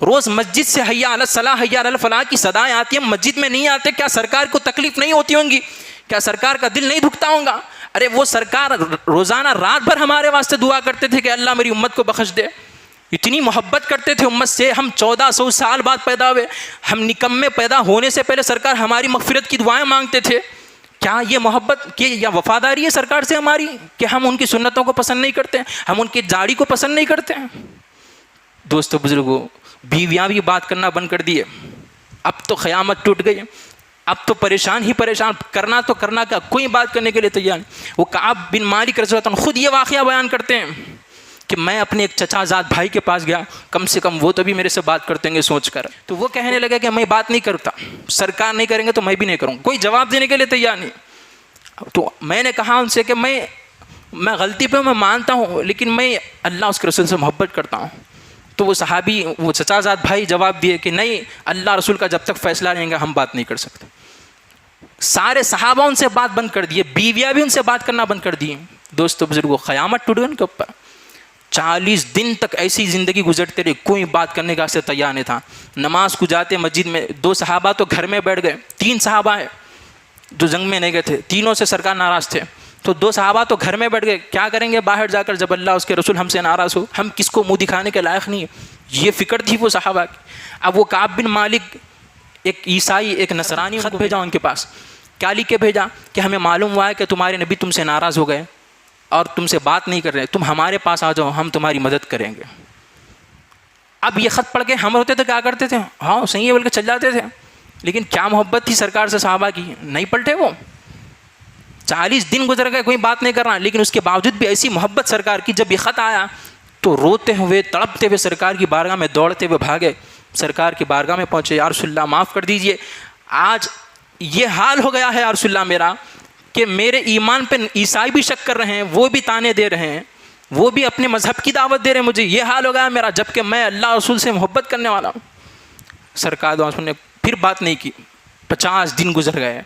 S1: روز مسجد سے حی علی الصلاح حی علی الفلاح کی صدائیں آتی ہیں، مسجد میں نہیں آتے، کیا سرکار کو تکلیف نہیں ہوتی ہوں گی؟ کیا سرکار کا دل نہیں دکھتا ہوگا؟ ارے وہ سرکار روزانہ رات بھر ہمارے واسطے دعا کرتے تھے کہ اللہ میری امت کو بخش دے، اتنی محبت کرتے تھے امت سے. ہم 1400 سال بعد پیدا ہوئے، ہم نکمے پیدا ہونے سے پہلے سرکار ہماری مغفرت کی دعائیں مانگتے تھے. کیا یہ محبت کی یا وفاداری ہے سرکار سے ہماری کہ ہم ان کی سنتوں کو پسند نہیں کرتے، ہم ان کی داڑھی کو پسند نہیں کرتے؟ دوستو بزرگوں، بیویاں بھی بات کرنا بند کر دیے. اب تو قیامت ٹوٹ گئی، اب تو پریشان ہی پریشان، کرنا تو کرنا کا کوئی بات کرنے کے لیے تیار نہیں. وہ کعب بن مالک رضی اللہ عنہ خود یہ واقعہ بیان کرتے ہیں کہ میں اپنے ایک چچا زاد بھائی کے پاس گیا، کم سے کم وہ تو بھی میرے سے بات کرتے ہیں سوچ کر. تو وہ کہنے لگا کہ میں بات نہیں کرتا، سرکار نہیں کریں گے تو میں بھی نہیں کروں. کوئی جواب دینے کے لیے تیار نہیں. تو میں نے کہا ان سے کہ میں غلطی پہ میں مانتا ہوں، لیکن میں اللہ اس کے رسول سے محبت کرتا ہوں. تو وہ صحابی، وہ چچا زاد بھائی جواب دیے کہ نہیں، اللہ رسول کا جب تک فیصلہ نہیں گا ہم بات نہیں کر سکتے. سارے صحابہ ان سے بات بند کر دیے، بیویاں بھی ان سے بات کرنا بند کر دی. دوستو بزرگوں، قیامت ٹوٹ گئی ان کے اوپر. 40 دن تک ایسی زندگی گزرتے رہی، کوئی بات کرنے کا سے تیار نہیں تھا. نماز کو جاتے مسجد میں، 2 صحابہ تو گھر میں بیٹھ گئے، 3 صحابہ ہیں جو جنگ میں نہیں گئے تھے، تینوں سے سرکار ناراض تھے. تو 2 صحابہ تو گھر میں بیٹھ گئے، کیا کریں گے باہر جا کر جب اللہ اس کے رسول ہم سے ناراض ہو، ہم کس کو منہ دکھانے کے لائق نہیں ہے. یہ فکر تھی وہ صحابہ کی. اب وہ کعب بن مالک، ایک عیسائی ایک نصرانی، خط بھیجا ان کے پاس. کیا لکھ کے بھیجا کہ ہمیں معلوم ہوا ہے کہ تمہارے نبی تم سے ناراض ہو گئے اور تم سے بات نہیں کر رہے، تم ہمارے پاس آ جاؤ، ہم تمہاری مدد کریں گے. اب یہ خط پڑھ کے ہم ہوتے تو کیا کرتے تھے؟ ہاں صحیح ہے بول کے چل جاتے تھے. لیکن کیا محبت تھی سرکار سے صحابہ کی، نہیں پلٹے وہ. 40 دن گزر گئے، کوئی بات نہیں کر رہا، لیکن اس کے باوجود بھی ایسی محبت سرکار کی. جب یہ خط آیا تو روتے ہوئے تڑپتے ہوئے سرکار کی بارگاہ میں دوڑتے ہوئے بھاگے، سرکار کی بارگاہ میں پہنچے. یا رسول اللہ معاف کر دیجئے، آج یہ حال ہو گیا ہے یا رسول اللہ میرا کہ میرے ایمان پہ عیسائی بھی شک کر رہے ہیں، وہ بھی تانے دے رہے ہیں، وہ بھی اپنے مذہب کی دعوت دے رہے ہیں. مجھے یہ حال ہو گیا میرا جبکہ میں اللہ رسول سے محبت کرنے والا ہوں. سرکار نے پھر بات نہیں کی. 50 دن گزر گئے.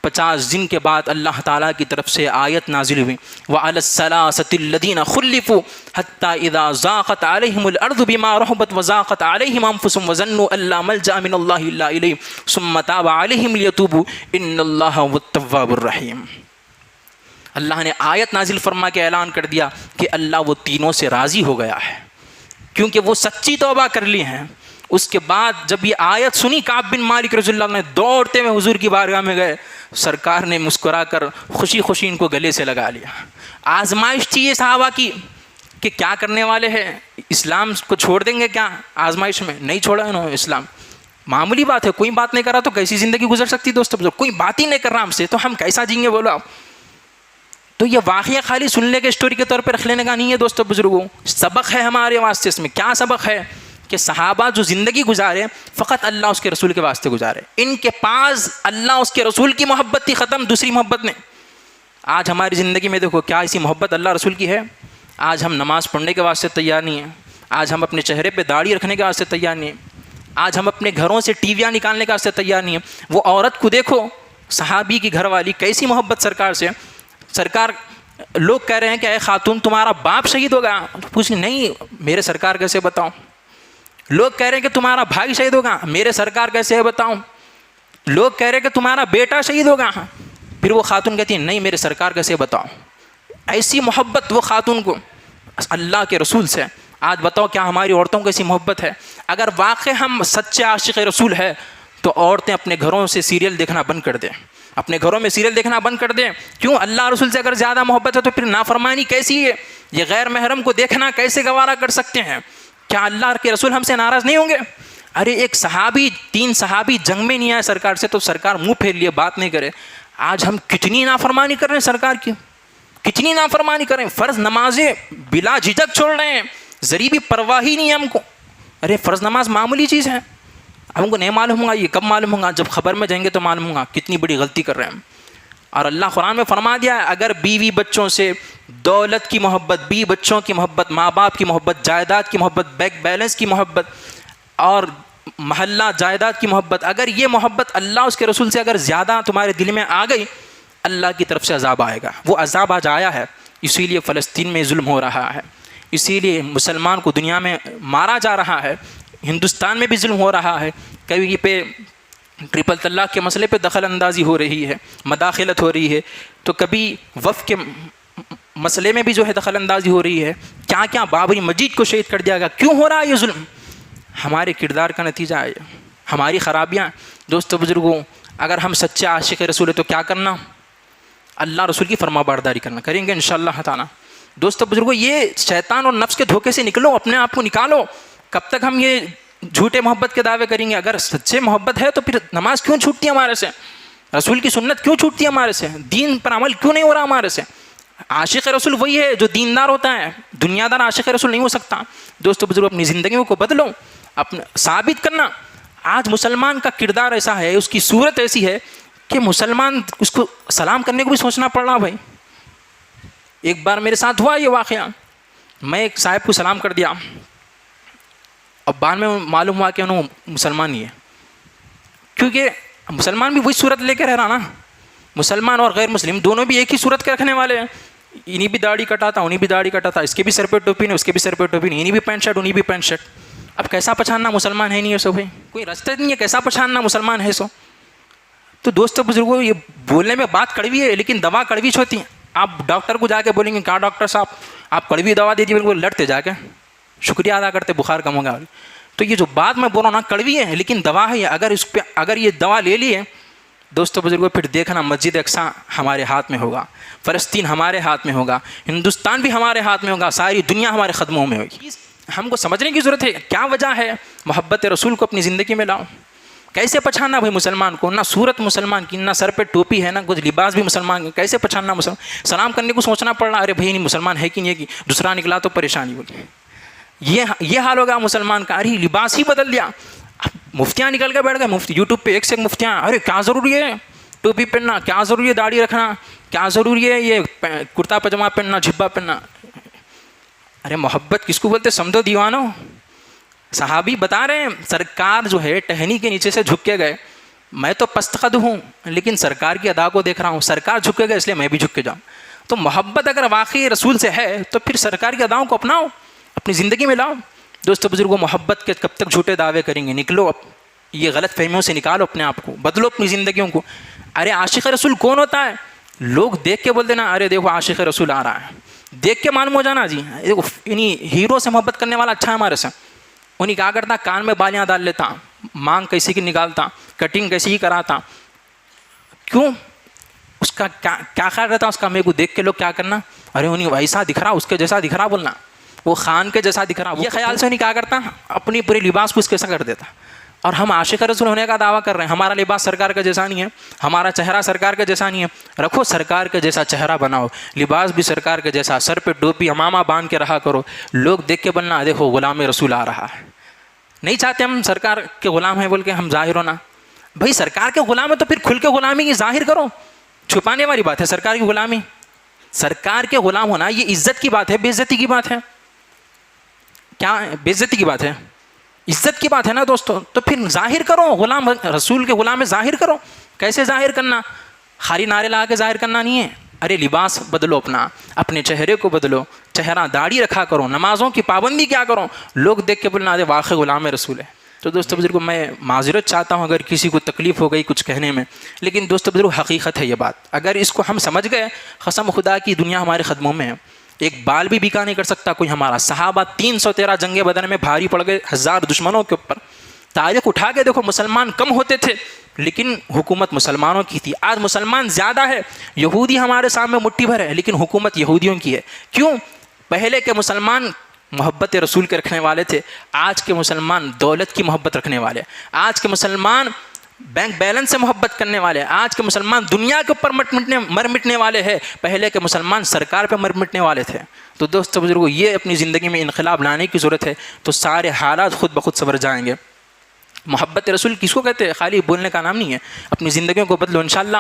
S1: 50 دن کے بعد اللہ تعالیٰ کی طرف سے آیت نازل ہوئی، وَعَلَى الثَّلَاثَةِ الَّذِينَ خُلِّفُوا حَتَّى إِذَا ضَاقَتْ عَلَيْهِمُ الْأَرْضُ بِمَا رَحُبَتْ وَضَاقَتْ عَلَيْهِمْ أَنفُسُهُمْ وَظَنُّوا أَن لَّا مَلْجَأَ مِنَ اللَّهِ إِلَّا إِلَيْهِ ثُمَّ تَابَ عَلَيْهِمْ لِيَتُوبُوا إِنَّ اللَّهَ هُوَ التَّوَّابُ الرَّحِيمُ. اللہ نے آیت نازل فرما کے اعلان کر دیا کہ اللہ وہ تینوں سے راضی ہو گیا ہے کیونکہ وہ سچی توبہ کر لی ہیں. اس کے بعد جب یہ آیت سنی، کعب بن مالک رضی اللہ عنہ نے دوڑتے ہوئے حضور کی بارگاہ میں گئے. سرکار نے مسکرا کر خوشی خوشی ان کو گلے سے لگا لیا. آزمائش تھی یہ صحابہ کی کہ کیا کرنے والے ہیں، اسلام کو چھوڑ دیں گے کیا؟ آزمائش میں نہیں چھوڑا انہوں نے اسلام. معمولی بات ہے، کوئی بات نہیں کر رہا تو کیسی زندگی گزر سکتی دوستو؟ کوئی بات ہی نہیں کر رہا ہم سے تو ہم کیسا جئیں گے بولو آپ؟ تو یہ واقعہ خالی سننے کے اسٹوری کے طور پہ رکھ لینے کا نہیں ہے دوستو بزرگوں، سبق ہے ہمارے واسطے. اس میں کیا سبق ہے کہ صحابہ جو زندگی گزارے فقط اللہ اس کے رسول کے واسطے گزارے. ان کے پاس اللہ اس کے رسول کی محبت تھی، ختم، دوسری محبت نہیں. آج ہماری زندگی میں دیکھو کیا ایسی محبت اللہ رسول کی ہے؟ آج ہم نماز پڑھنے کے واسطے تیار نہیں ہیں، آج ہم اپنے چہرے پہ داڑھی رکھنے کے واسطے تیار نہیں ہیں، آج ہم اپنے گھروں سے ٹی ویاں نکالنے کے واسطے تیار نہیں ہیں. وہ عورت کو دیکھو، صحابی کی گھر والی، کیسی محبت سرکار سے. سرکار لوگ کہہ رہے ہیں کہ اے خاتون تمہارا باپ شہید ہو گیا، پوچھ نہیں میرے سرکار کیسے بتاؤں. لوگ کہہ رہے ہیں کہ تمہارا بھائی شہید ہوگا، میرے سرکار کیسے بتاؤں. لوگ کہہ رہے ہیں کہ تمہارا بیٹا شہید ہوگا، پھر وہ خاتون کہتی ہے نہیں میرے سرکار کیسے بتاؤں. ایسی محبت وہ خاتون کو اللہ کے رسول سے. آج بتاؤ کیا ہماری عورتوں کو ایسی محبت ہے؟ اگر واقع ہم سچے عاشق رسول ہے تو عورتیں اپنے گھروں سے سیریل دیکھنا بند کر دیں، اپنے گھروں میں سیریل دیکھنا بند کر دیں. کیوں؟ اللہ رسول سے اگر زیادہ محبت ہے تو پھر نافرمانی کیسی ہے؟ یہ غیر محرم کو دیکھنا کیسے گوارا کر سکتے ہیں؟ کیا اللہ کے رسول ہم سے ناراض نہیں ہوں گے؟ ارے ایک صحابی، 3 صحابی جنگ میں نہیں آئے سرکار سے تو سرکار منہ پھیر لیے بات نہیں کرے. آج ہم کتنی نافرمانی کر رہے ہیں سرکار کی، کتنی نافرمانی کر رہے ہیں. فرض نمازیں بلا جھجک چھوڑ رہے ہیں، ذری بھی پرواہ ہی نہیں ہے ہم کو. ارے فرض نماز معمولی چیز ہے، ہم کو نہیں معلوم ہوگا. یہ کب معلوم ہوگا؟ جب خبر میں جائیں گے تو معلوم ہوگا کتنی بڑی غلطی کر رہے ہیں ہم. اور اللہ قرآن میں فرما دیا ہے اگر بیوی بچوں سے دولت کی محبت، بیوی بچوں کی محبت، ماں باپ کی محبت، جائیداد کی محبت، بینک بیلنس کی محبت اور محلہ جائیداد کی محبت، اگر یہ محبت اللہ اس کے رسول سے اگر زیادہ تمہارے دل میں آ گئی، اللہ کی طرف سے عذاب آئے گا. وہ عذاب آج آیا ہے، اسی لیے فلسطین میں ظلم ہو رہا ہے. اسی لیے مسلمان کو دنیا میں مارا جا رہا ہے، ہندوستان میں بھی ظلم ہو رہا ہے، کبھی پہ ٹرپل طلاق کے مسئلے پہ دخل اندازی ہو رہی ہے، مداخلت ہو رہی ہے، تو کبھی وقف کے مسئلے میں بھی جو ہے دخل اندازی ہو رہی ہے، کیا کیا بابری مسجد کو شہید کر دیا گیا. کیوں ہو رہا ہے یہ ظلم؟ ہمارے کردار کا نتیجہ ہے، ہماری خرابیاں. دوستو بزرگوں، اگر ہم سچے عاشق رسول ہیں تو کیا کرنا؟ اللہ رسول کی فرما برداری کرنا. کریں گے انشاءاللہ تعالی. دوستو بزرگوں، یہ شیطان اور نفس کے دھوکے سے نکلو، اپنے آپ کو نکالو. کب تک ہم یہ جھوٹے محبت کے دعوے کریں گے؟ اگر سچے محبت ہے تو پھر نماز کیوں چھوٹتی ہے ہمارے سے؟ رسول کی سنت کیوں چھوٹتی ہے ہمارے سے؟ دین پر عمل کیوں نہیں ہو رہا ہمارے سے؟ عاشق رسول وہی ہے جو دیندار ہوتا ہے، دنیا دار عاشق رسول نہیں ہو سکتا. دوستو بزرگوں، اپنی زندگیوں کو بدلو، اپنا ثابت کرنا. آج مسلمان کا کردار ایسا ہے، اس کی صورت ایسی ہے کہ مسلمان اس کو سلام کرنے کو بھی سوچنا پڑ رہا. بھائی ایک بار میرے ساتھ ہوا یہ واقعہ، میں ایک صاحب کو سلام کر دیا، اب بعد میں معلوم ہوا کہ انہوں مسلمان ہی ہے، کیونکہ مسلمان بھی وہی صورت لے کے رہ رہا نا. مسلمان اور غیر مسلم دونوں بھی ایک ہی صورت کے رکھنے والے ہیں. انہیں بھی داڑھی کٹاتا، انہیں بھی داڑھی کٹاتا، اس کے بھی سر پہ ٹوپی نہیں، اس کے بھی سر پہ ٹوپی نہیں، انہیں بھی پینٹ شرٹ، انہیں بھی پینٹ شرٹ. اب کیسا پہچاننا مسلمان ہے نہیں ہے سو؟ بھائی کوئی رستہ نہیں ہے کیسا پہچاننا مسلمان ہے سو. تو دوستو بزرگوں، یہ بولنے میں بات کڑوی ہے لیکن دوا کڑویچ ہوتی ہے. آپ ڈاکٹر کو جا کے بولیں گے کیا ڈاکٹر صاحب آپ کڑوی دوا دے دیے، بالکل لڑتے جا کے شکریہ ادا کرتے بخار کم ہوگا. تو یہ جو بات میں بول رہا ہوں نا کڑوی ہے لیکن دوا ہے. اگر یہ دوا لے لیے دوستو بزرگوں، پھر دیکھنا مسجد اقصیٰ ہمارے ہاتھ میں ہوگا، فلسطین ہمارے ہاتھ میں ہوگا، ہندوستان بھی ہمارے ہاتھ میں ہوگا، ساری دنیا ہمارے قدموں میں ہوگی. ہم کو سمجھنے کی ضرورت ہے کیا وجہ ہے. محبت رسول کو اپنی زندگی میں لاؤ. کیسے پہچاننا بھائی مسلمان کو؟ نہ صورت مسلمان کی، نہ سر پہ ٹوپی ہے، نہ کچھ لباس بھی مسلمان. کیسے پہچاننا مسلمان؟ سلام کرنے کو سوچنا پڑ رہا، ارے بھائی نہیں مسلمان ہے کہ نہیں ہے کہ دوسرا نکلا تو پریشانی ہوگی. یہ حال ہوگا مسلمان کا. ارے لباس ہی بدل دیا، مفتیاں نکل کے بیٹھ گئے. مفتی یوٹیوب پہ ایک سے ایک مفتیاں. ارے کیا ضروری ہے ٹوپی پہننا، کیا ضروری ہے داڑھی رکھنا، کیا ضروری ہے یہ کرتا پاجامہ پہننا، جھبا پہننا. ارے محبت کس کو بولتے؟ سمجھو دیوانو. صحابی بتا رہے ہیں سرکار جو ہے ٹہنی کے نیچے سے جھک کے گئے. میں تو پست قد ہوں لیکن سرکار کی ادا کو دیکھ رہا ہوں، سرکار جھک کے گئے اس لیے میں بھی جھک کے جاؤں. تو محبت اگر واقعی رسول سے ہے تو پھر سرکار کی اداؤں کو اپناؤ، اپنی زندگی میں لاؤ. دوستو بزرگوں، محبت کے کب تک جھوٹے دعوے کریں گے؟ نکلو، یہ غلط فہمیوں سے نکالو اپنے آپ کو، بدلو اپنی زندگیوں کو. ارے عاشق رسول کون ہوتا ہے؟ لوگ دیکھ کے بولتے نا ارے دیکھو عاشق رسول آ رہا ہے، دیکھ کے معلوم ہو جانا. جی دیکھو انہیں ہیرو سے محبت کرنے والا اچھا ہے ہمارے سے. انہیں کیا کرتا؟ کان میں بالیاں ڈال لیتا، مانگ کیسی کی نکالتا، کٹنگ کیسی ہی کراتا. کیوں؟ اس کا کیا خیال رہتا اس کا؟ میرے کو دیکھ کے لوگ کیا کرنا؟ ارے انہیں ویسا دکھ رہا، اس کے جیسا دکھ رہا بولنا، وہ خان کے جیسا دکھ رہا. یہ خیال سے انہیں کیا کرتا؟ اپنی پوری لباس کو اس کیسا کر دیتا. اور ہم عاشق رسول ہونے کا دعویٰ کر رہے ہیں، ہمارا لباس سرکار کا جیسا نہیں ہے، ہمارا چہرہ سرکار کا جیسا نہیں ہے. رکھو سرکار کے جیسا چہرہ بناؤ، لباس بھی سرکار کے جیسا، سر پہ ٹوپی امامہ باندھ کے رہا کرو. لوگ دیکھ کے بولنا دیکھو غلام رسول آ رہا ہے. نہیں چاہتے ہم سرکار کے غلام ہیں بول کے ہم ظاہر ہونا. بھائی سرکار کے غلام ہے تو پھر کھل کے غلامی کی ظاہر کرو. چھپانے والی بات ہے سرکار کی غلامی. سرکار کے غلام ہونا یہ عزت کی بات ہے، بے عزتی کی بات ہے؟ کیا بے عزتی کی بات ہے؟ عزت کی بات ہے نا دوستو. تو پھر ظاہر کرو، غلام رسول کے غلام میں ظاہر کرو. کیسے ظاہر کرنا؟ خالی نعرے لگا کے ظاہر کرنا نہیں ہے. ارے لباس بدلو اپنا، اپنے چہرے کو بدلو، چہرہ داڑھی رکھا کرو، نمازوں کی پابندی کیا کرو. لوگ دیکھ کے بولنا ارے واقعی غلام رسول ہے. تو دوستو بزرگوں، میں معذرت چاہتا ہوں اگر کسی کو تکلیف ہو گئی کچھ کہنے میں، لیکن دوستو بزرگوں حقیقت ہے یہ بات. اگر اس کو ہم سمجھ گئے، قسم خدا کی دنیا ہمارے قدموں میں ہے. ایک بال بھی بیکا نہیں کر سکتا کوئی ہمارا. صحابہ 313 جنگ بدر میں بھاری پڑ گئے 1000 دشمنوں کے اوپر. تاریخ اٹھا کے دیکھو، مسلمان کم ہوتے تھے لیکن حکومت مسلمانوں کی تھی. آج مسلمان زیادہ ہے، یہودی ہمارے سامنے مٹھی بھر ہے لیکن حکومت یہودیوں کی ہے. کیوں؟ پہلے کے مسلمان محبت رسول کے رکھنے والے تھے، آج کے مسلمان دولت کی محبت رکھنے والے. آج کے مسلمان بینک بیلنس سے محبت کرنے والے. آج کے مسلمان دنیا کے اوپر مر مٹنے والے ہیں. پہلے کے مسلمان سرکار پہ مر مٹنے والے تھے. تو دوستو بزرگوں، یہ اپنی زندگی میں انقلاب لانے کی ضرورت ہے تو سارے حالات خود بخود سنور جائیں گے. محبت رسول کس کو کہتے ہیں؟ خالی بولنے کا نام نہیں ہے. اپنی زندگیوں کو بدلو انشاءاللہ.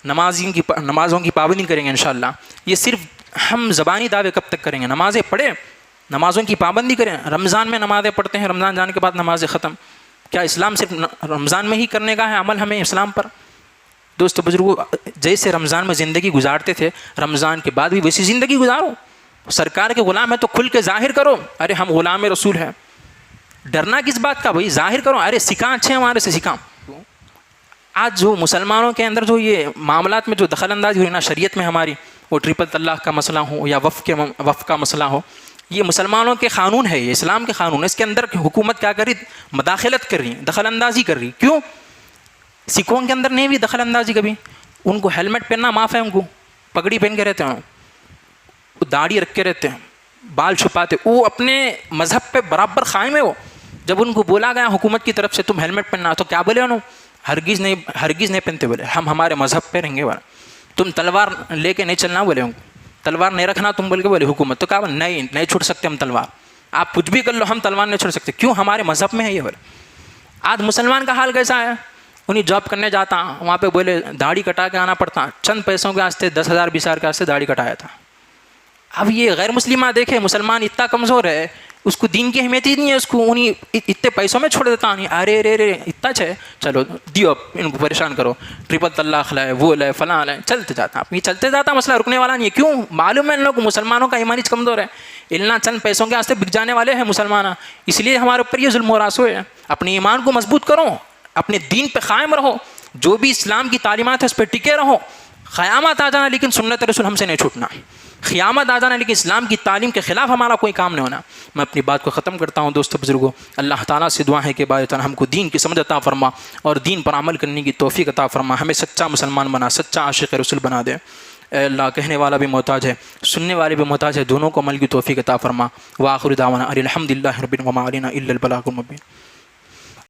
S1: نمازوں کی پابندی کریں گے انشاءاللہ. یہ صرف ہم زبانی دعوے کب تک کریں گے؟ نمازیں پڑھیں، نمازوں کی پابندی کریں. رمضان میں نمازیں پڑھتے ہیں، رمضان جانے کے بعد نمازیں ختم. کیا اسلام صرف رمضان میں ہی کرنے کا ہے عمل ہمیں اسلام پر؟ دوستو بزرگوں، جیسے رمضان میں زندگی گزارتے تھے رمضان کے بعد بھی ویسی زندگی گزارو. سرکار کے غلام ہے تو کھل کے ظاہر کرو، ارے ہم غلام رسول ہیں، ڈرنا کس بات کا بھائی، ظاہر کرو، ارے سکھا اچھے ہمارے سے سکھا. آج جو مسلمانوں کے اندر جو یہ معاملات میں جو دخل اندازی ہوئی نا شریعت میں ہماری، وہ ٹرپل طلاق کا مسئلہ ہو یا وقف کا مسئلہ ہو، یہ مسلمانوں کے قانون ہے، یہ اسلام کے قانون ہے، اس کے اندر حکومت کیا کر رہی، مداخلت کر رہی، دخل اندازی کر رہی. کیوں؟ سکھوں کے اندر نہیں بھی دخل اندازی کبھی، ان کو ہیلمٹ پہننا معاف ہے، ان کو پگڑی پہن کے رہتے ہیں، وہ داڑھی رکھ کے رہتے ہیں، بال چھپاتے، وہ اپنے مذہب پہ برابر قائم ہے. وہ جب ان کو بولا گیا حکومت کی طرف سے تم ہیلمٹ پہننا، تو کیا بولے انہوں، ہرگز نہیں پہنتے، بولے ہم ہمارے مذہب پہ رہیں گے. بولے تم تلوار لے کے نہیں چلنا، بولے ان کو تلوار نہیں رکھنا تم، بول کے بولے حکومت. تو کہا نہیں چھوڑ سکتے ہم تلوار، آپ کچھ بھی کر لو، ہم تلوار نہیں چھوڑ سکتے. کیوں؟ ہمارے مذہب میں ہے یہ. بولے آج مسلمان کا حال کیسا ہے، انہیں جاب کرنے جاتا وہاں پہ بولے داڑھی کٹا کے آنا پڑتا، چند پیسوں کے واسطے 10,000 20,000 کے واسطے داڑھی کٹایا تھا. اب یہ غیر مسلمہ دیکھے مسلمان اتنا کمزور ہے، اس کو دین کی اہمیت ہی نہیں ہے، اس کو انہیں اتنے پیسوں میں چھوڑ دیتا، نہیں ارے رے رے اتنا ہے، چلو دیو ان کو پریشان کرو، ٹرپل طلاق لائے، وہ لائے، فلاں لائے، چلتے جاتا. یہ چلتے جاتا، مسئلہ رکنے والا نہیں ہے. کیوں؟ معلوم ہے ان لوگ مسلمانوں کا ایمان کمزور ہے، اتنا چند پیسوں کے واسطے بک جانے والے ہیں مسلمان، اس لیے ہمارے اوپر یہ ظلم و رسوا ہے. اپنے ایمان کو مضبوط کرو، اپنے دین پہ قائم رہو، جو بھی اسلام کی تعلیمات ہے اس پہ ٹکے رہو. قیامت آ جانا لیکن سنت رسول ہم سے نہیں چھوٹنا، قیامت آ جانا لیکن اسلام کی تعلیم کے خلاف ہمارا کوئی کام نہیں ہونا. میں اپنی بات کو ختم کرتا ہوں. دوستو بزرگوں، اللہ تعالیٰ سے دعا ہے کہ بارے تعالیٰ ہم کو دین کی سمجھ عطا فرما اور دین پر عمل کرنے کی توفیق عطا فرما، ہمیں سچا مسلمان بنا، سچا عاشق رسول بنا دے. اے اللہ، کہنے والا بھی محتاج ہے، سننے والے بھی محتاج ہے، دونوں کو عمل کی توفیق عطا فرما. وآخر دعوانا الحمد للہ رب العالمین، وما علینا الا البلاغ المبین.